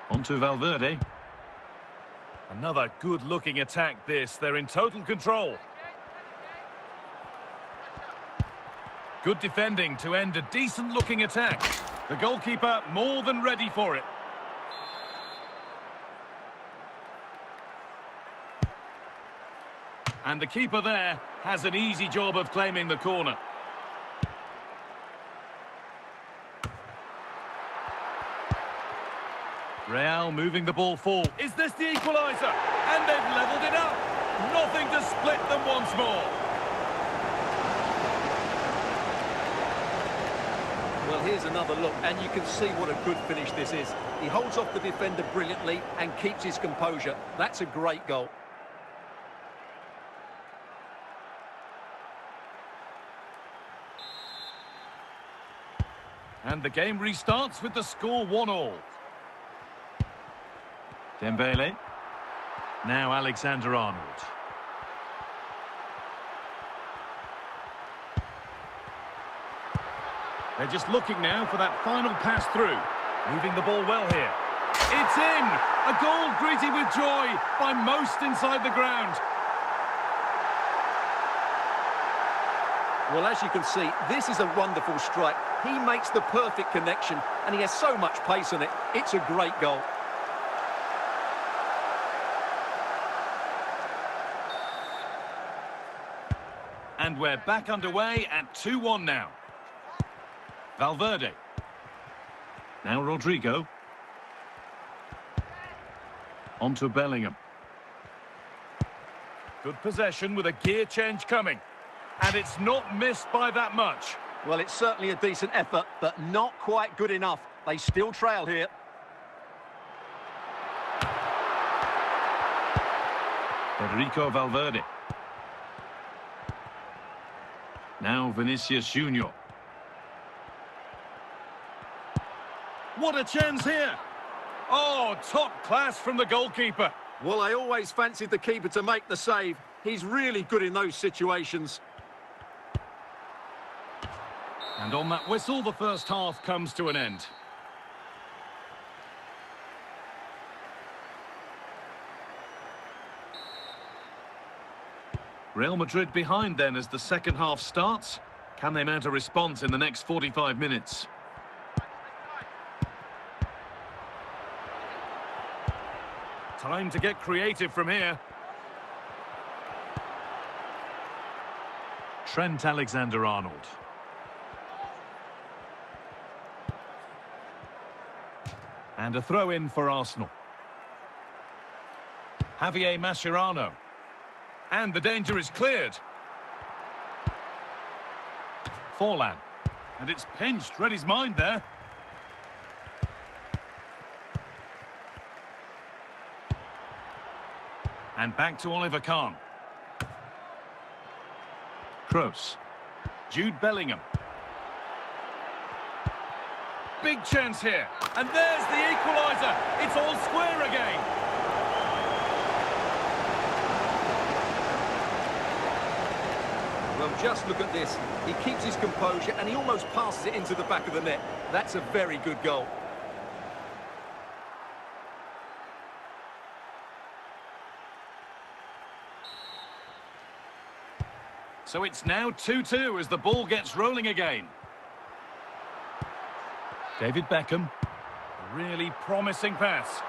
Onto Valverde. Another good-looking attack this. They're in total control. Good defending to end a decent-looking attack. The goalkeeper more than ready for it. And the keeper there has an easy job of claiming the corner. Real moving the ball forward. Is this the equaliser? And they've levelled it up. Nothing to split them once more. Well, here's another look, and you can see what a good finish this is. He holds off the defender brilliantly and keeps his composure. That's a great goal. And the game restarts with the score 1-1. Dembele. Now Alexander-Arnold. They're just looking now for that final pass through. Moving the ball well here. It's in! A goal greeted with joy by most inside the ground. Well, as you can see, this is a wonderful strike. He makes the perfect connection, and he has so much pace on it. It's a great goal. And we're back underway at 2-1 now. Valverde. Now Rodrigo. On to Bellingham. Good possession with a gear change coming. And it's not missed by that much. Well, it's certainly a decent effort, but not quite good enough. They still trail here. Federico Valverde. Now Vinicius Junior. What a chance here! Oh, top class from the goalkeeper. Well, I always fancied the keeper to make the save. He's really good in those situations. And on that whistle, the first half comes to an end. Real Madrid behind then as the second half starts. Can they mount a response in the next 45 minutes? Time to get creative from here. Trent Alexander-Arnold. And a throw-in for Arsenal. Javier Mascherano. And the danger is cleared. Forlan. And it's pinched. Read his mind there. And back to Oliver Kahn. Kroos. Jude Bellingham. Big chance here. And there's the equaliser. It's all square again. Well, just look at this. He keeps his composure and he almost passes it into the back of the net. That's a very good goal. So it's now 2-2 as the ball gets rolling again. David Beckham. A really promising pass.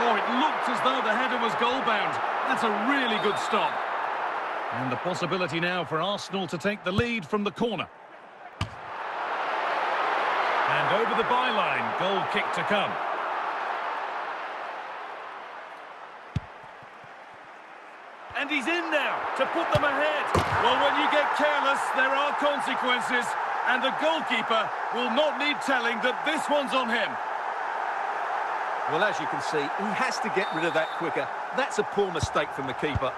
Oh, it looked as though the header was goal-bound. That's a really good stop. And the possibility now for Arsenal to take the lead from the corner. And over the byline, goal kick to come. And he's in now to put them ahead. Well, when you get careless, there are consequences. And the goalkeeper will not need telling that this one's on him. Well, as you can see, he has to get rid of that quicker. That's a poor mistake from the keeper.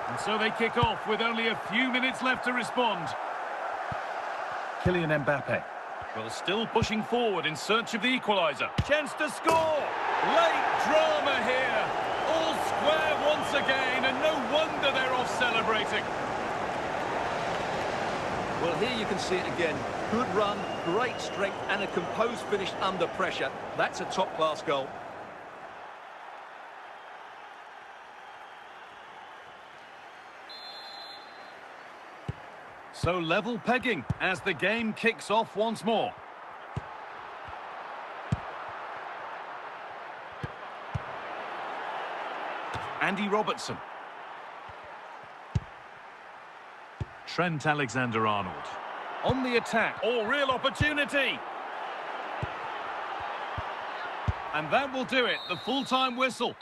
And so they kick off with only a few minutes left to respond. Kylian Mbappe. Well, still pushing forward in search of the equaliser. Chance to score! Late drama here. All square once again, and no wonder they're off celebrating. Well, here you can see it again. Good run, great strength, and a composed finish under pressure. That's a top-class goal. So level pegging as the game kicks off once more. Andy Robertson. Trent Alexander-Arnold. On the attack. Oh, real opportunity. And that will do it. The full-time whistle.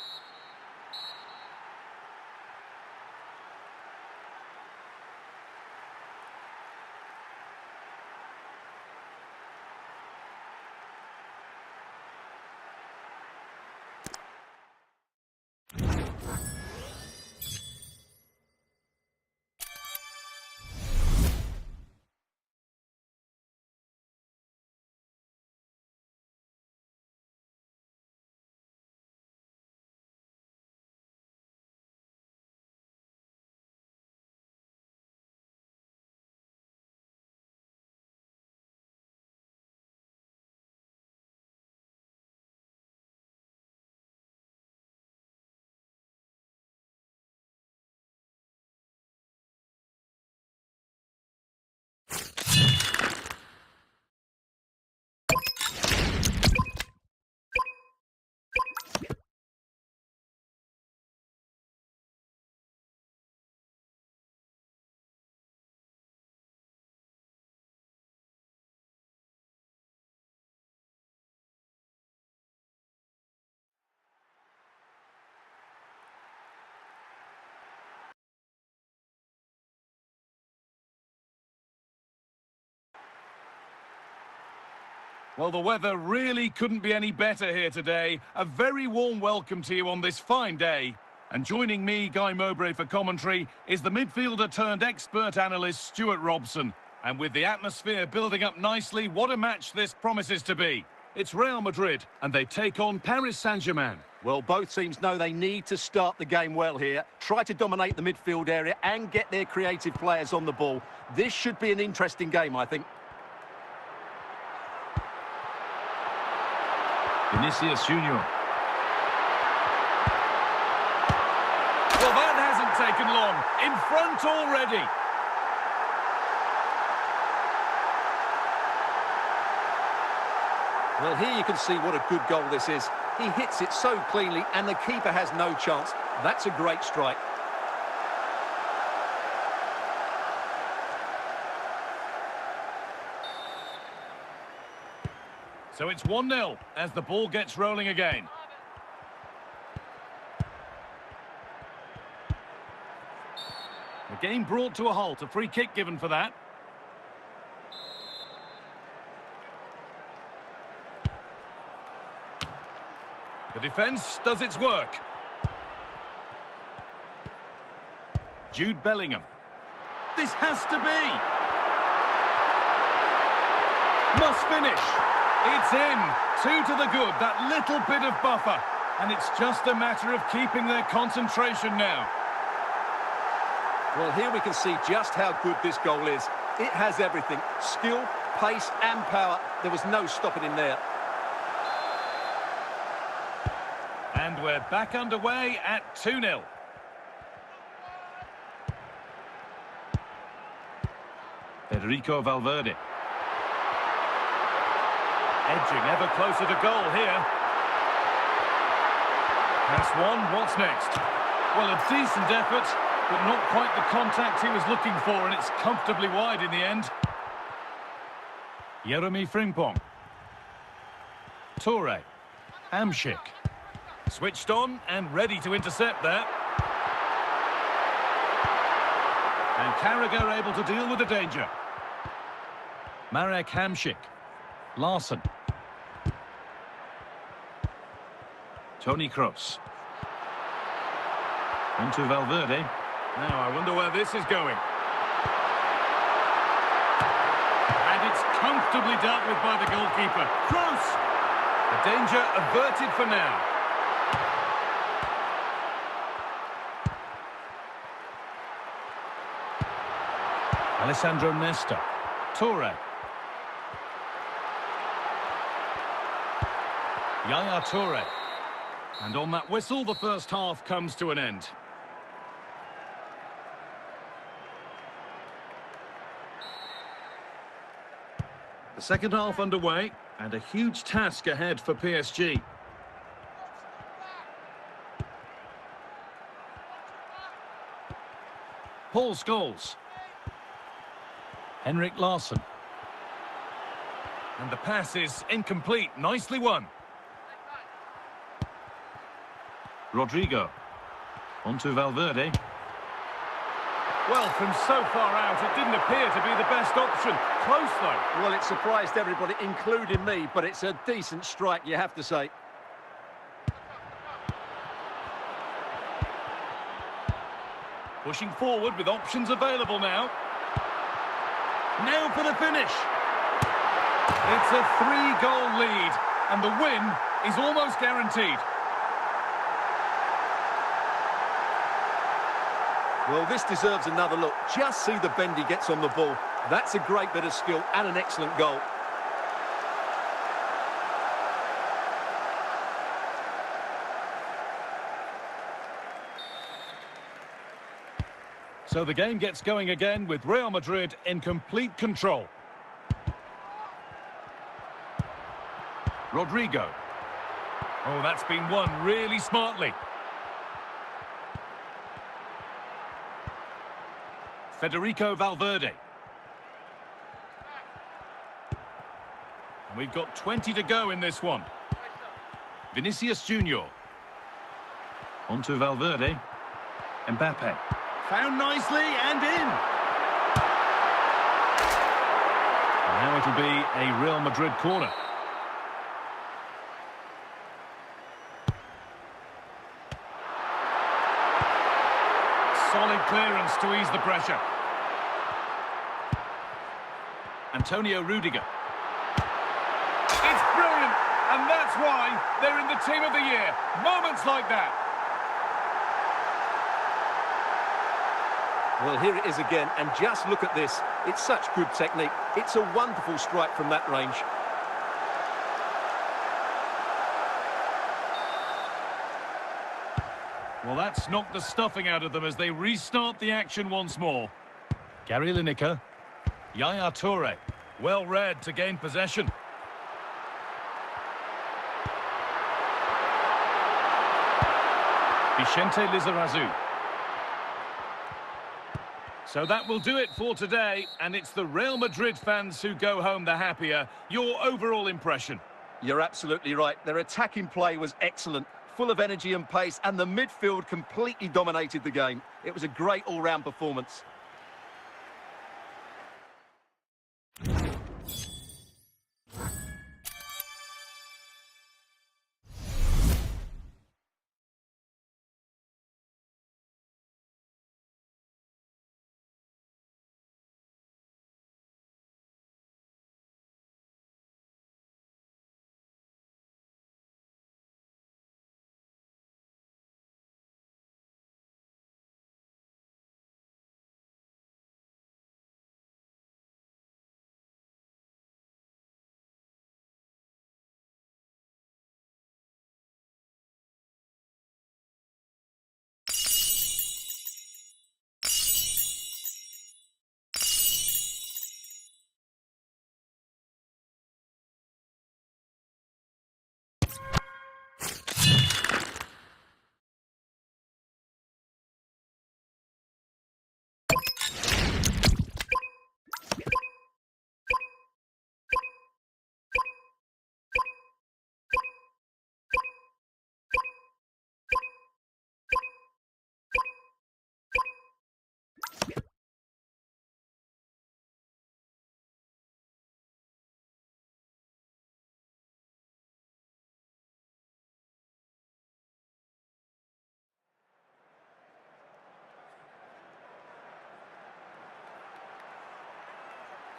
Well, the weather really couldn't be any better here today. A very warm welcome to you on this fine day. And joining me, Guy Mowbray, for commentary is the midfielder turned expert analyst Stuart Robson. And with the atmosphere building up nicely, what a match this promises to be. It's Real Madrid, and they take on Paris Saint-Germain. Well, both teams know they need to start the game well here, try to dominate the midfield area and get their creative players on the ball. This should be an interesting game, I think. Vinicius Junior. Well, that hasn't taken long. In front already. Well, here you can see what a good goal this is. He hits it so cleanly and the keeper has no chance. That's a great strike. So it's 1-0 as the ball gets rolling again. The game brought to a halt, a free kick given for that. The defence does its work. Jude Bellingham. This has to be. Must finish. It's in. 2 to the good. That little bit of buffer. And it's just a matter of keeping their concentration now. Well, here we can see just how good this goal is. It has everything. Skill, pace and power. There was no stopping him there. And we're back underway at 2-0. Federico Valverde. Edging ever closer to goal here. Pass one, what's next? Well, a decent effort, but not quite the contact he was looking for, and it's comfortably wide in the end. Jeremy Frimpong. Toure. Hamšík. Switched on and ready to intercept that. And Carragher able to deal with the danger. Marek Hamšík. Larson. Toni Kroos. On to Valverde. Now I wonder where this is going. And it's comfortably dealt with by the goalkeeper. Kroos! The danger averted for now. Alessandro Nesta. Toure. Yaya Toure. And on that whistle, the first half comes to an end. The second half underway, and a huge task ahead for PSG. Paul Scholes. Henrik Larsson. And the pass is incomplete. Nicely won. Rodrigo. On to Valverde. Well, from so far out, it didn't appear to be the best option. Close, though. Well, it surprised everybody, including me, but it's a decent strike, you have to say. Pushing forward with options available now. Now for the finish. It's a 3-goal lead, and the win is almost guaranteed. Well, this deserves another look. Just see the bend he gets on the ball. That's a great bit of skill and an excellent goal. So the game gets going again with Real Madrid in complete control. Rodrigo. Oh, that's been won really smartly. Federico Valverde. And we've got 20 to go in this one. Vinicius Junior. On to Valverde. Mbappe. Found nicely and in. And now it'll be a Real Madrid corner. solid clearance to ease the pressure. Antonio Rudiger. It's brilliant, and that's why they're in the team of the year. Moments like that. Well, here it is again, and just look at this. It's such good technique. It's a wonderful strike from that range. Well, that's knocked the stuffing out of them as they restart the action once more. Gary Lineker. Yaya Toure. Well read to gain possession. Vicente Lizarazu. So that will do it for today, and it's the Real Madrid fans who go home the happier. Your overall impression? You're absolutely right. Their attacking play was excellent, full of energy and pace, and the midfield completely dominated the game. It was a great all-round performance.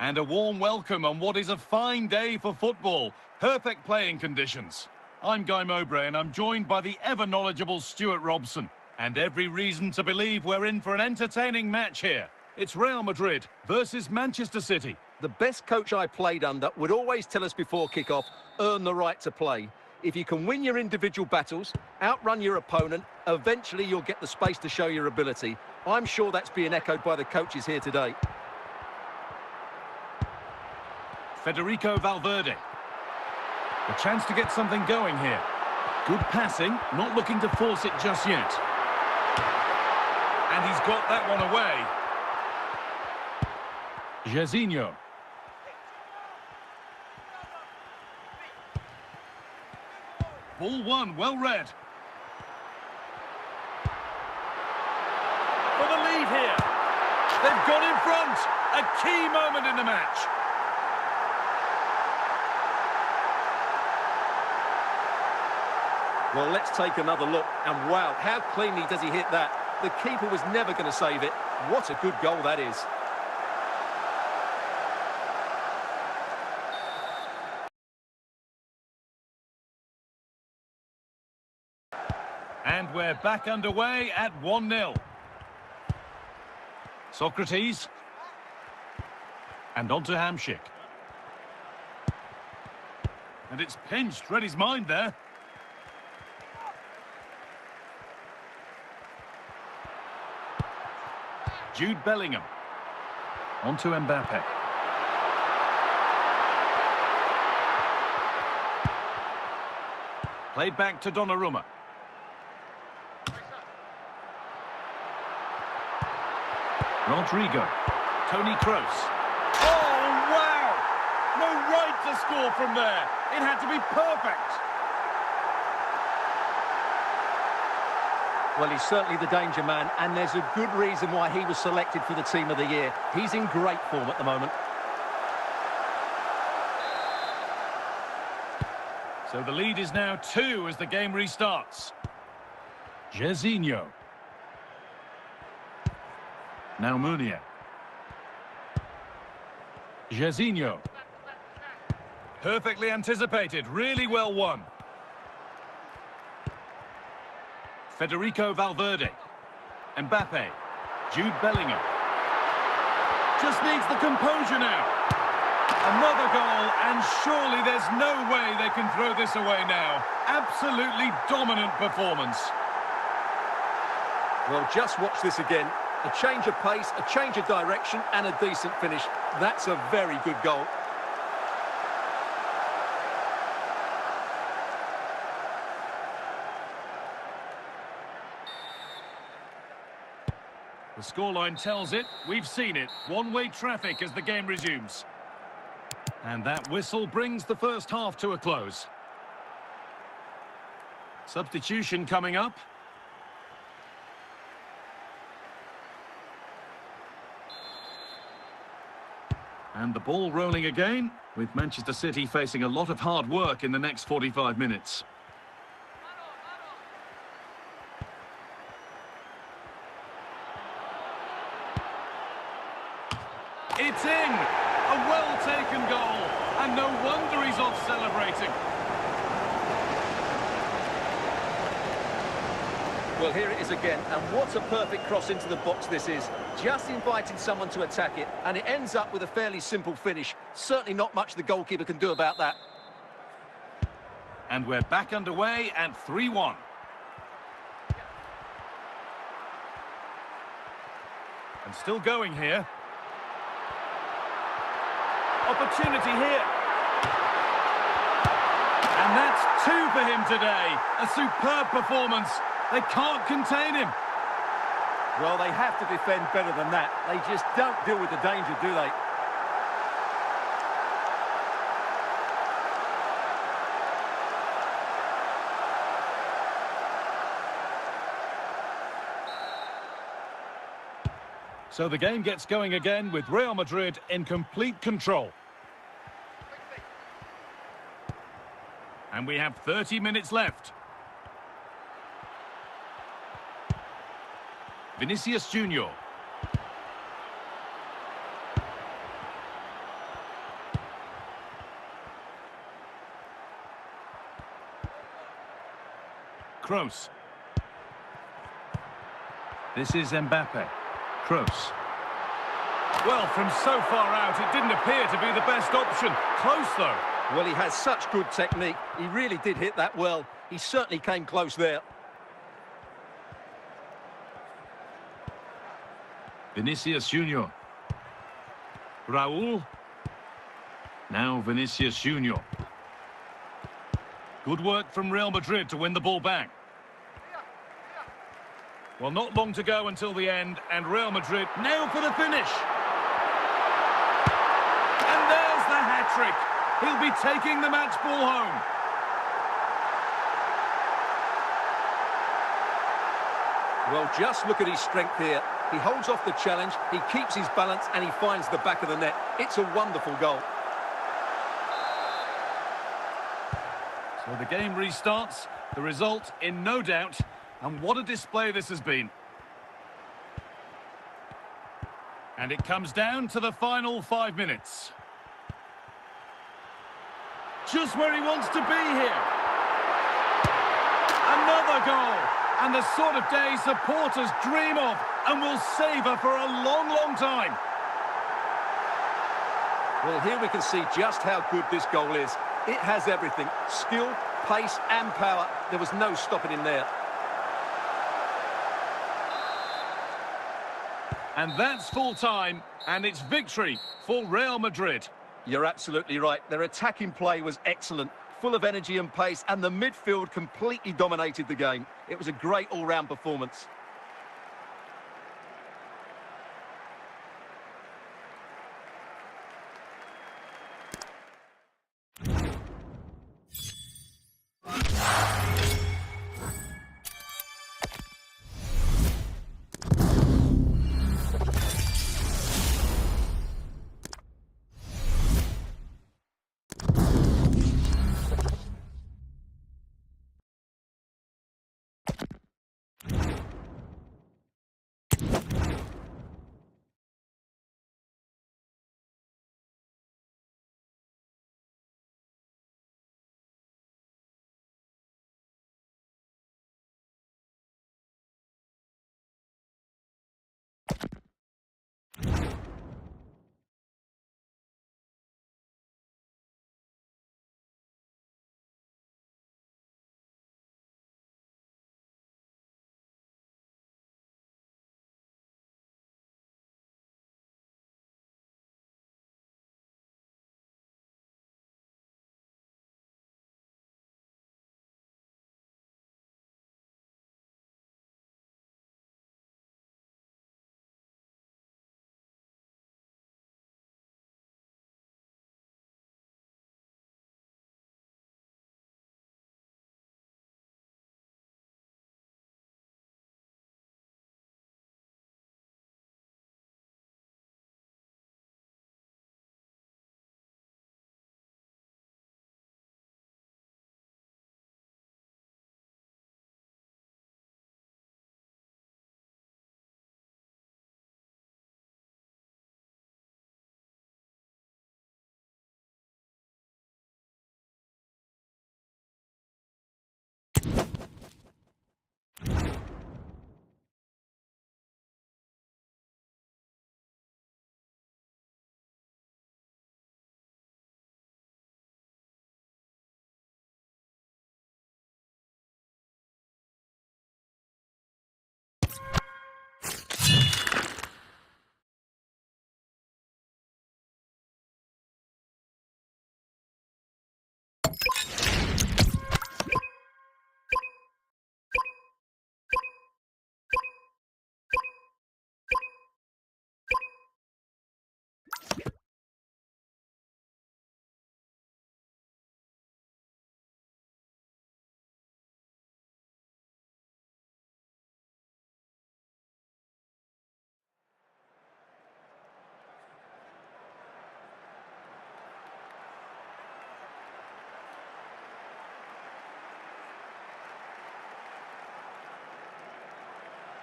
And a warm welcome on what is a fine day for football. Perfect playing conditions. I'm Guy Mowbray and I'm joined by the ever-knowledgeable Stuart Robson. And every reason to believe we're in for an entertaining match here. It's Real Madrid versus Manchester City. The best coach I played under would always tell us before kick-off, earn the right to play. If you can win your individual battles, outrun your opponent, eventually you'll get the space to show your ability. I'm sure that's being echoed by the coaches here today. Federico Valverde. A chance to get something going here. Good passing, not looking to force it just yet. And he's got that one away. Jairzinho. Ball one, well read. For the lead here. They've gone in front. A key moment in the match. Well, let's take another look. And wow, how cleanly does he hit that? The keeper was never going to save it. What a good goal that is. And we're back underway at 1-0. Socrates. And on to Hamšík. And it's pinched, read his mind there. Jude Bellingham. On to Mbappe. Played back to Donnarumma. Rodrigo. Toni Kroos. Oh, wow! No right to score from there. It had to be perfect. Well, he's certainly the danger man, and there's a good reason why he was selected for the team of the year. He's in great form at the moment. So the lead is now 2 as the game restarts. Jairzinho. Now Meunier. Jairzinho. Perfectly anticipated, really well won. Federico Valverde. Mbappe. Jude Bellingham. Just needs the composure now. Another goal, and surely there's no way they can throw this away now. Absolutely dominant performance. Well, just watch this again. A change of pace, a change of direction, and a decent finish. That's a very good goal. The scoreline tells it. We've seen it. One-way traffic as the game resumes. And that whistle brings the first half to a close. Substitution coming up. And the ball rolling again, with Manchester City facing a lot of hard work in the next 45 minutes. It's in! A well-taken goal, and no wonder he's off celebrating. Well, here it is again, and what a perfect cross into the box this is. Just inviting someone to attack it, and it ends up with a fairly simple finish. Certainly not much the goalkeeper can do about that. And we're back underway at 3-1. And still going here. Opportunity here. And that's 2 for him today. A superb performance. They can't contain him. Well, they have to defend better than that. They just don't deal with the danger, do they? So the game gets going again with Real Madrid in complete control. And we have 30 minutes left. Vinicius Junior. Kroos. This is Mbappe. Kroos. Well, from so far out, it didn't appear to be the best option. Close, though. Well, he has such good technique. He really did hit that well. He certainly came close there. Vinicius Junior. Raul. Now Vinicius Junior. Good work from Real Madrid to win the ball back. Well, not long to go until the end, and Real Madrid now for the finish. And there's the hat-trick. He'll be taking the match ball home. Well, just look at his strength here. He holds off the challenge, he keeps his balance, and he finds the back of the net. It's a wonderful goal. So the game restarts, the result in no doubt, and what a display this has been. And it comes down to the final 5 minutes. Just where he wants to be here. Another goal, and the sort of day supporters dream of and will savour for a long, long time. Well, here we can see just how good this goal is. It has everything. Skill, pace and power. There was no stopping him there. And that's full time, and it's victory for Real Madrid. You're absolutely right. Their attacking play was excellent, full of energy and pace, and the midfield completely dominated the game. It was a great all-round performance.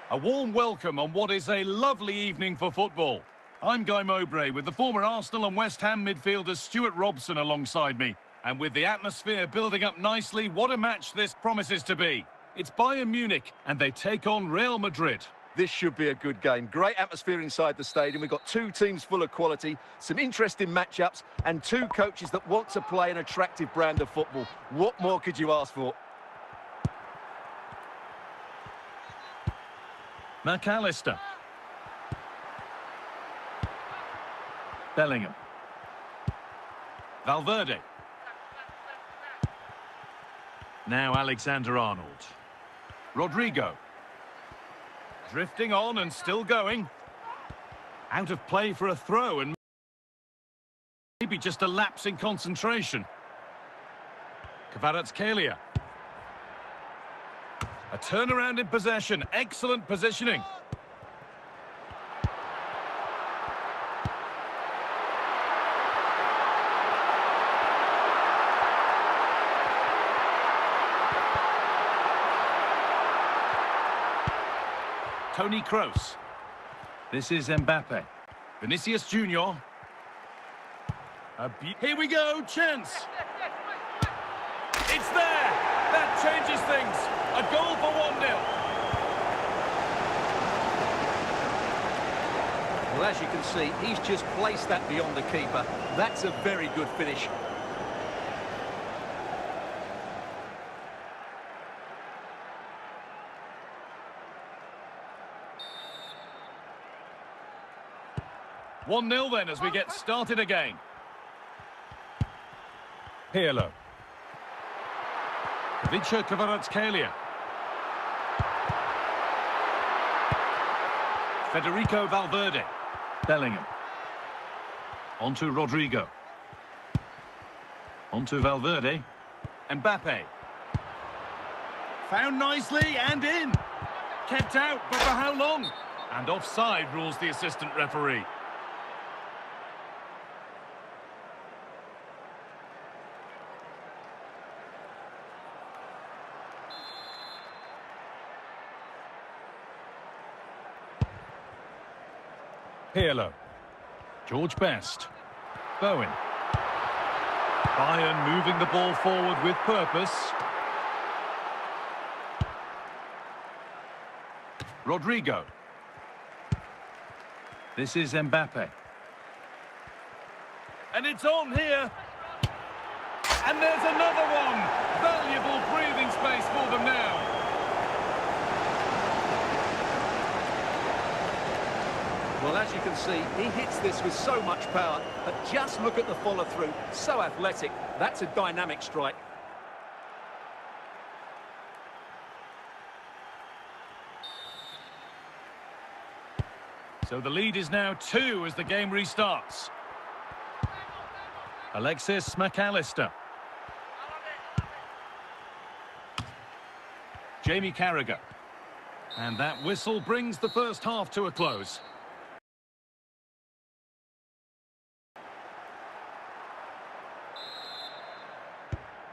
A warm welcome on what is a lovely evening for football. I'm Guy Mowbray with the former Arsenal and West Ham midfielder Stuart Robson alongside me. And with the atmosphere building up nicely, what a match this promises to be. It's Bayern Munich and they take on Real Madrid. This should be a good game. Great atmosphere inside the stadium. We've got two teams full of quality, some interesting matchups, and two coaches that want to play an attractive brand of football. What more could you ask for? McAllister. Bellingham. Valverde. Now Alexander-Arnold. Rodrigo. Drifting on and still going. Out of play for a throw and maybe just a lapse in concentration. Kvaratskhelia. A turnaround in possession. Excellent positioning. Toni Kroos. This is Mbappe. Vinicius Junior. Here we go, chance. It's there. That changes things. A goal for 1-0. Well, as you can see, he's just placed that beyond the keeper. That's a very good finish. One-nil then as we get started again. Pirlo. Kvaratskhelia. Federico Valverde. Bellingham. Onto Rodrigo. Onto Valverde. Mbappe. Found nicely and in. Kept out, but for how long? And offside rules the assistant referee. Pirlo. George Best. Bowen. Bayern moving the ball forward with purpose. Rodrigo. This is Mbappe. And it's on here. And there's another one. Valuable breathing space for them now. Well, as you can see, he hits this with so much power, but just look at the follow-through. So athletic. That's a dynamic strike. So the lead is now 2 as the game restarts. Alexis McAllister. Jamie Carragher. And that whistle brings the first half to a close.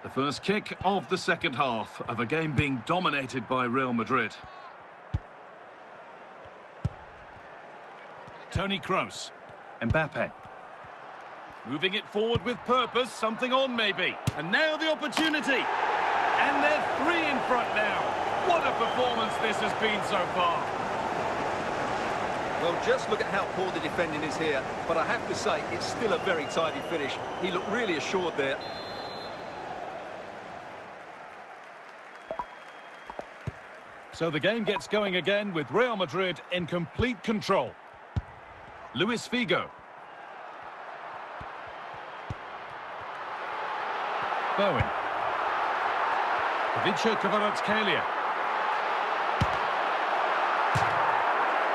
The first kick of the second half of a game being dominated by Real Madrid. Toni Kroos. Mbappe. Moving it forward with purpose, something on maybe. And now the opportunity. And they're 3 in front now. What a performance this has been so far. Well, just look at how poor the defending is here. But I have to say, it's still a very tidy finish. He looked really assured there. So the game gets going again with Real Madrid in complete control. Luis Figo. Bowen. Kvaratskhelia.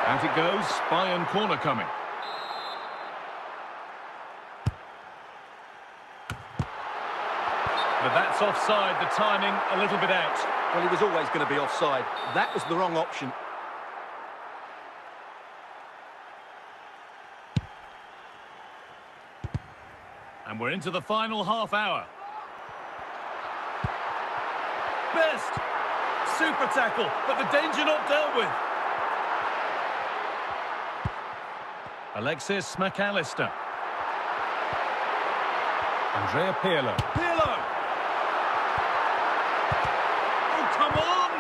Out it goes, Bayern corner coming. But that's offside, the timing a little bit out. Well, he was always going to be offside. That was the wrong option. And we're into the final half hour. Best! Super tackle, but the danger not dealt with. Alexis McAllister. Andrea Pirlo. Pirlo! Oh, come on!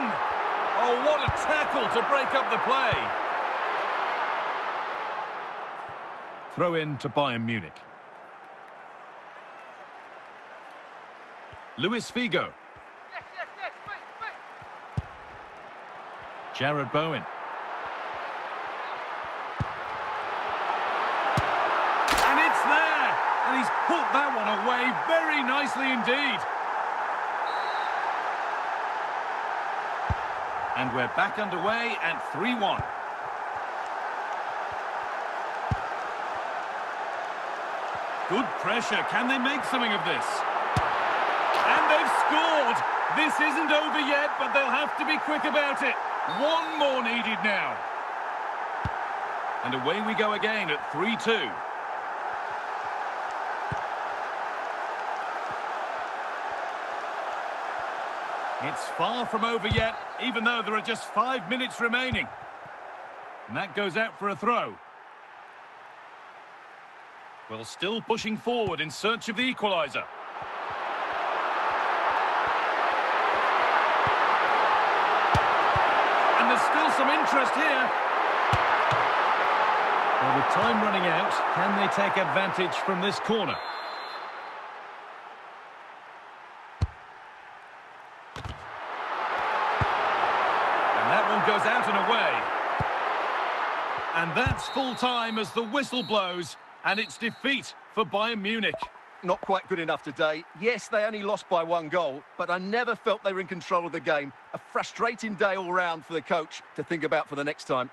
Oh, what a tackle to break up the play. Throw in to Bayern Munich. Luis Figo. Jared Bowen. And it's there! And he's put that one away very nicely indeed. And we're back underway at 3-1. Good pressure. Can they make something of this? And they've scored. This isn't over yet, but they'll have to be quick about it. One more needed now. And away we go again at 3-2. It's far from over yet, even though there are just 5 minutes remaining. And that goes out for a throw. Well, still pushing forward in search of the equaliser. And there's still some interest here. Well, with time running out, can they take advantage from this corner? And that one goes out and away. And that's full time as the whistle blows, and it's defeat for Bayern Munich. Not quite good enough today. Yes, they only lost by 1 goal, but I never felt they were in control of the game. A frustrating day all round for the coach to think about for the next time.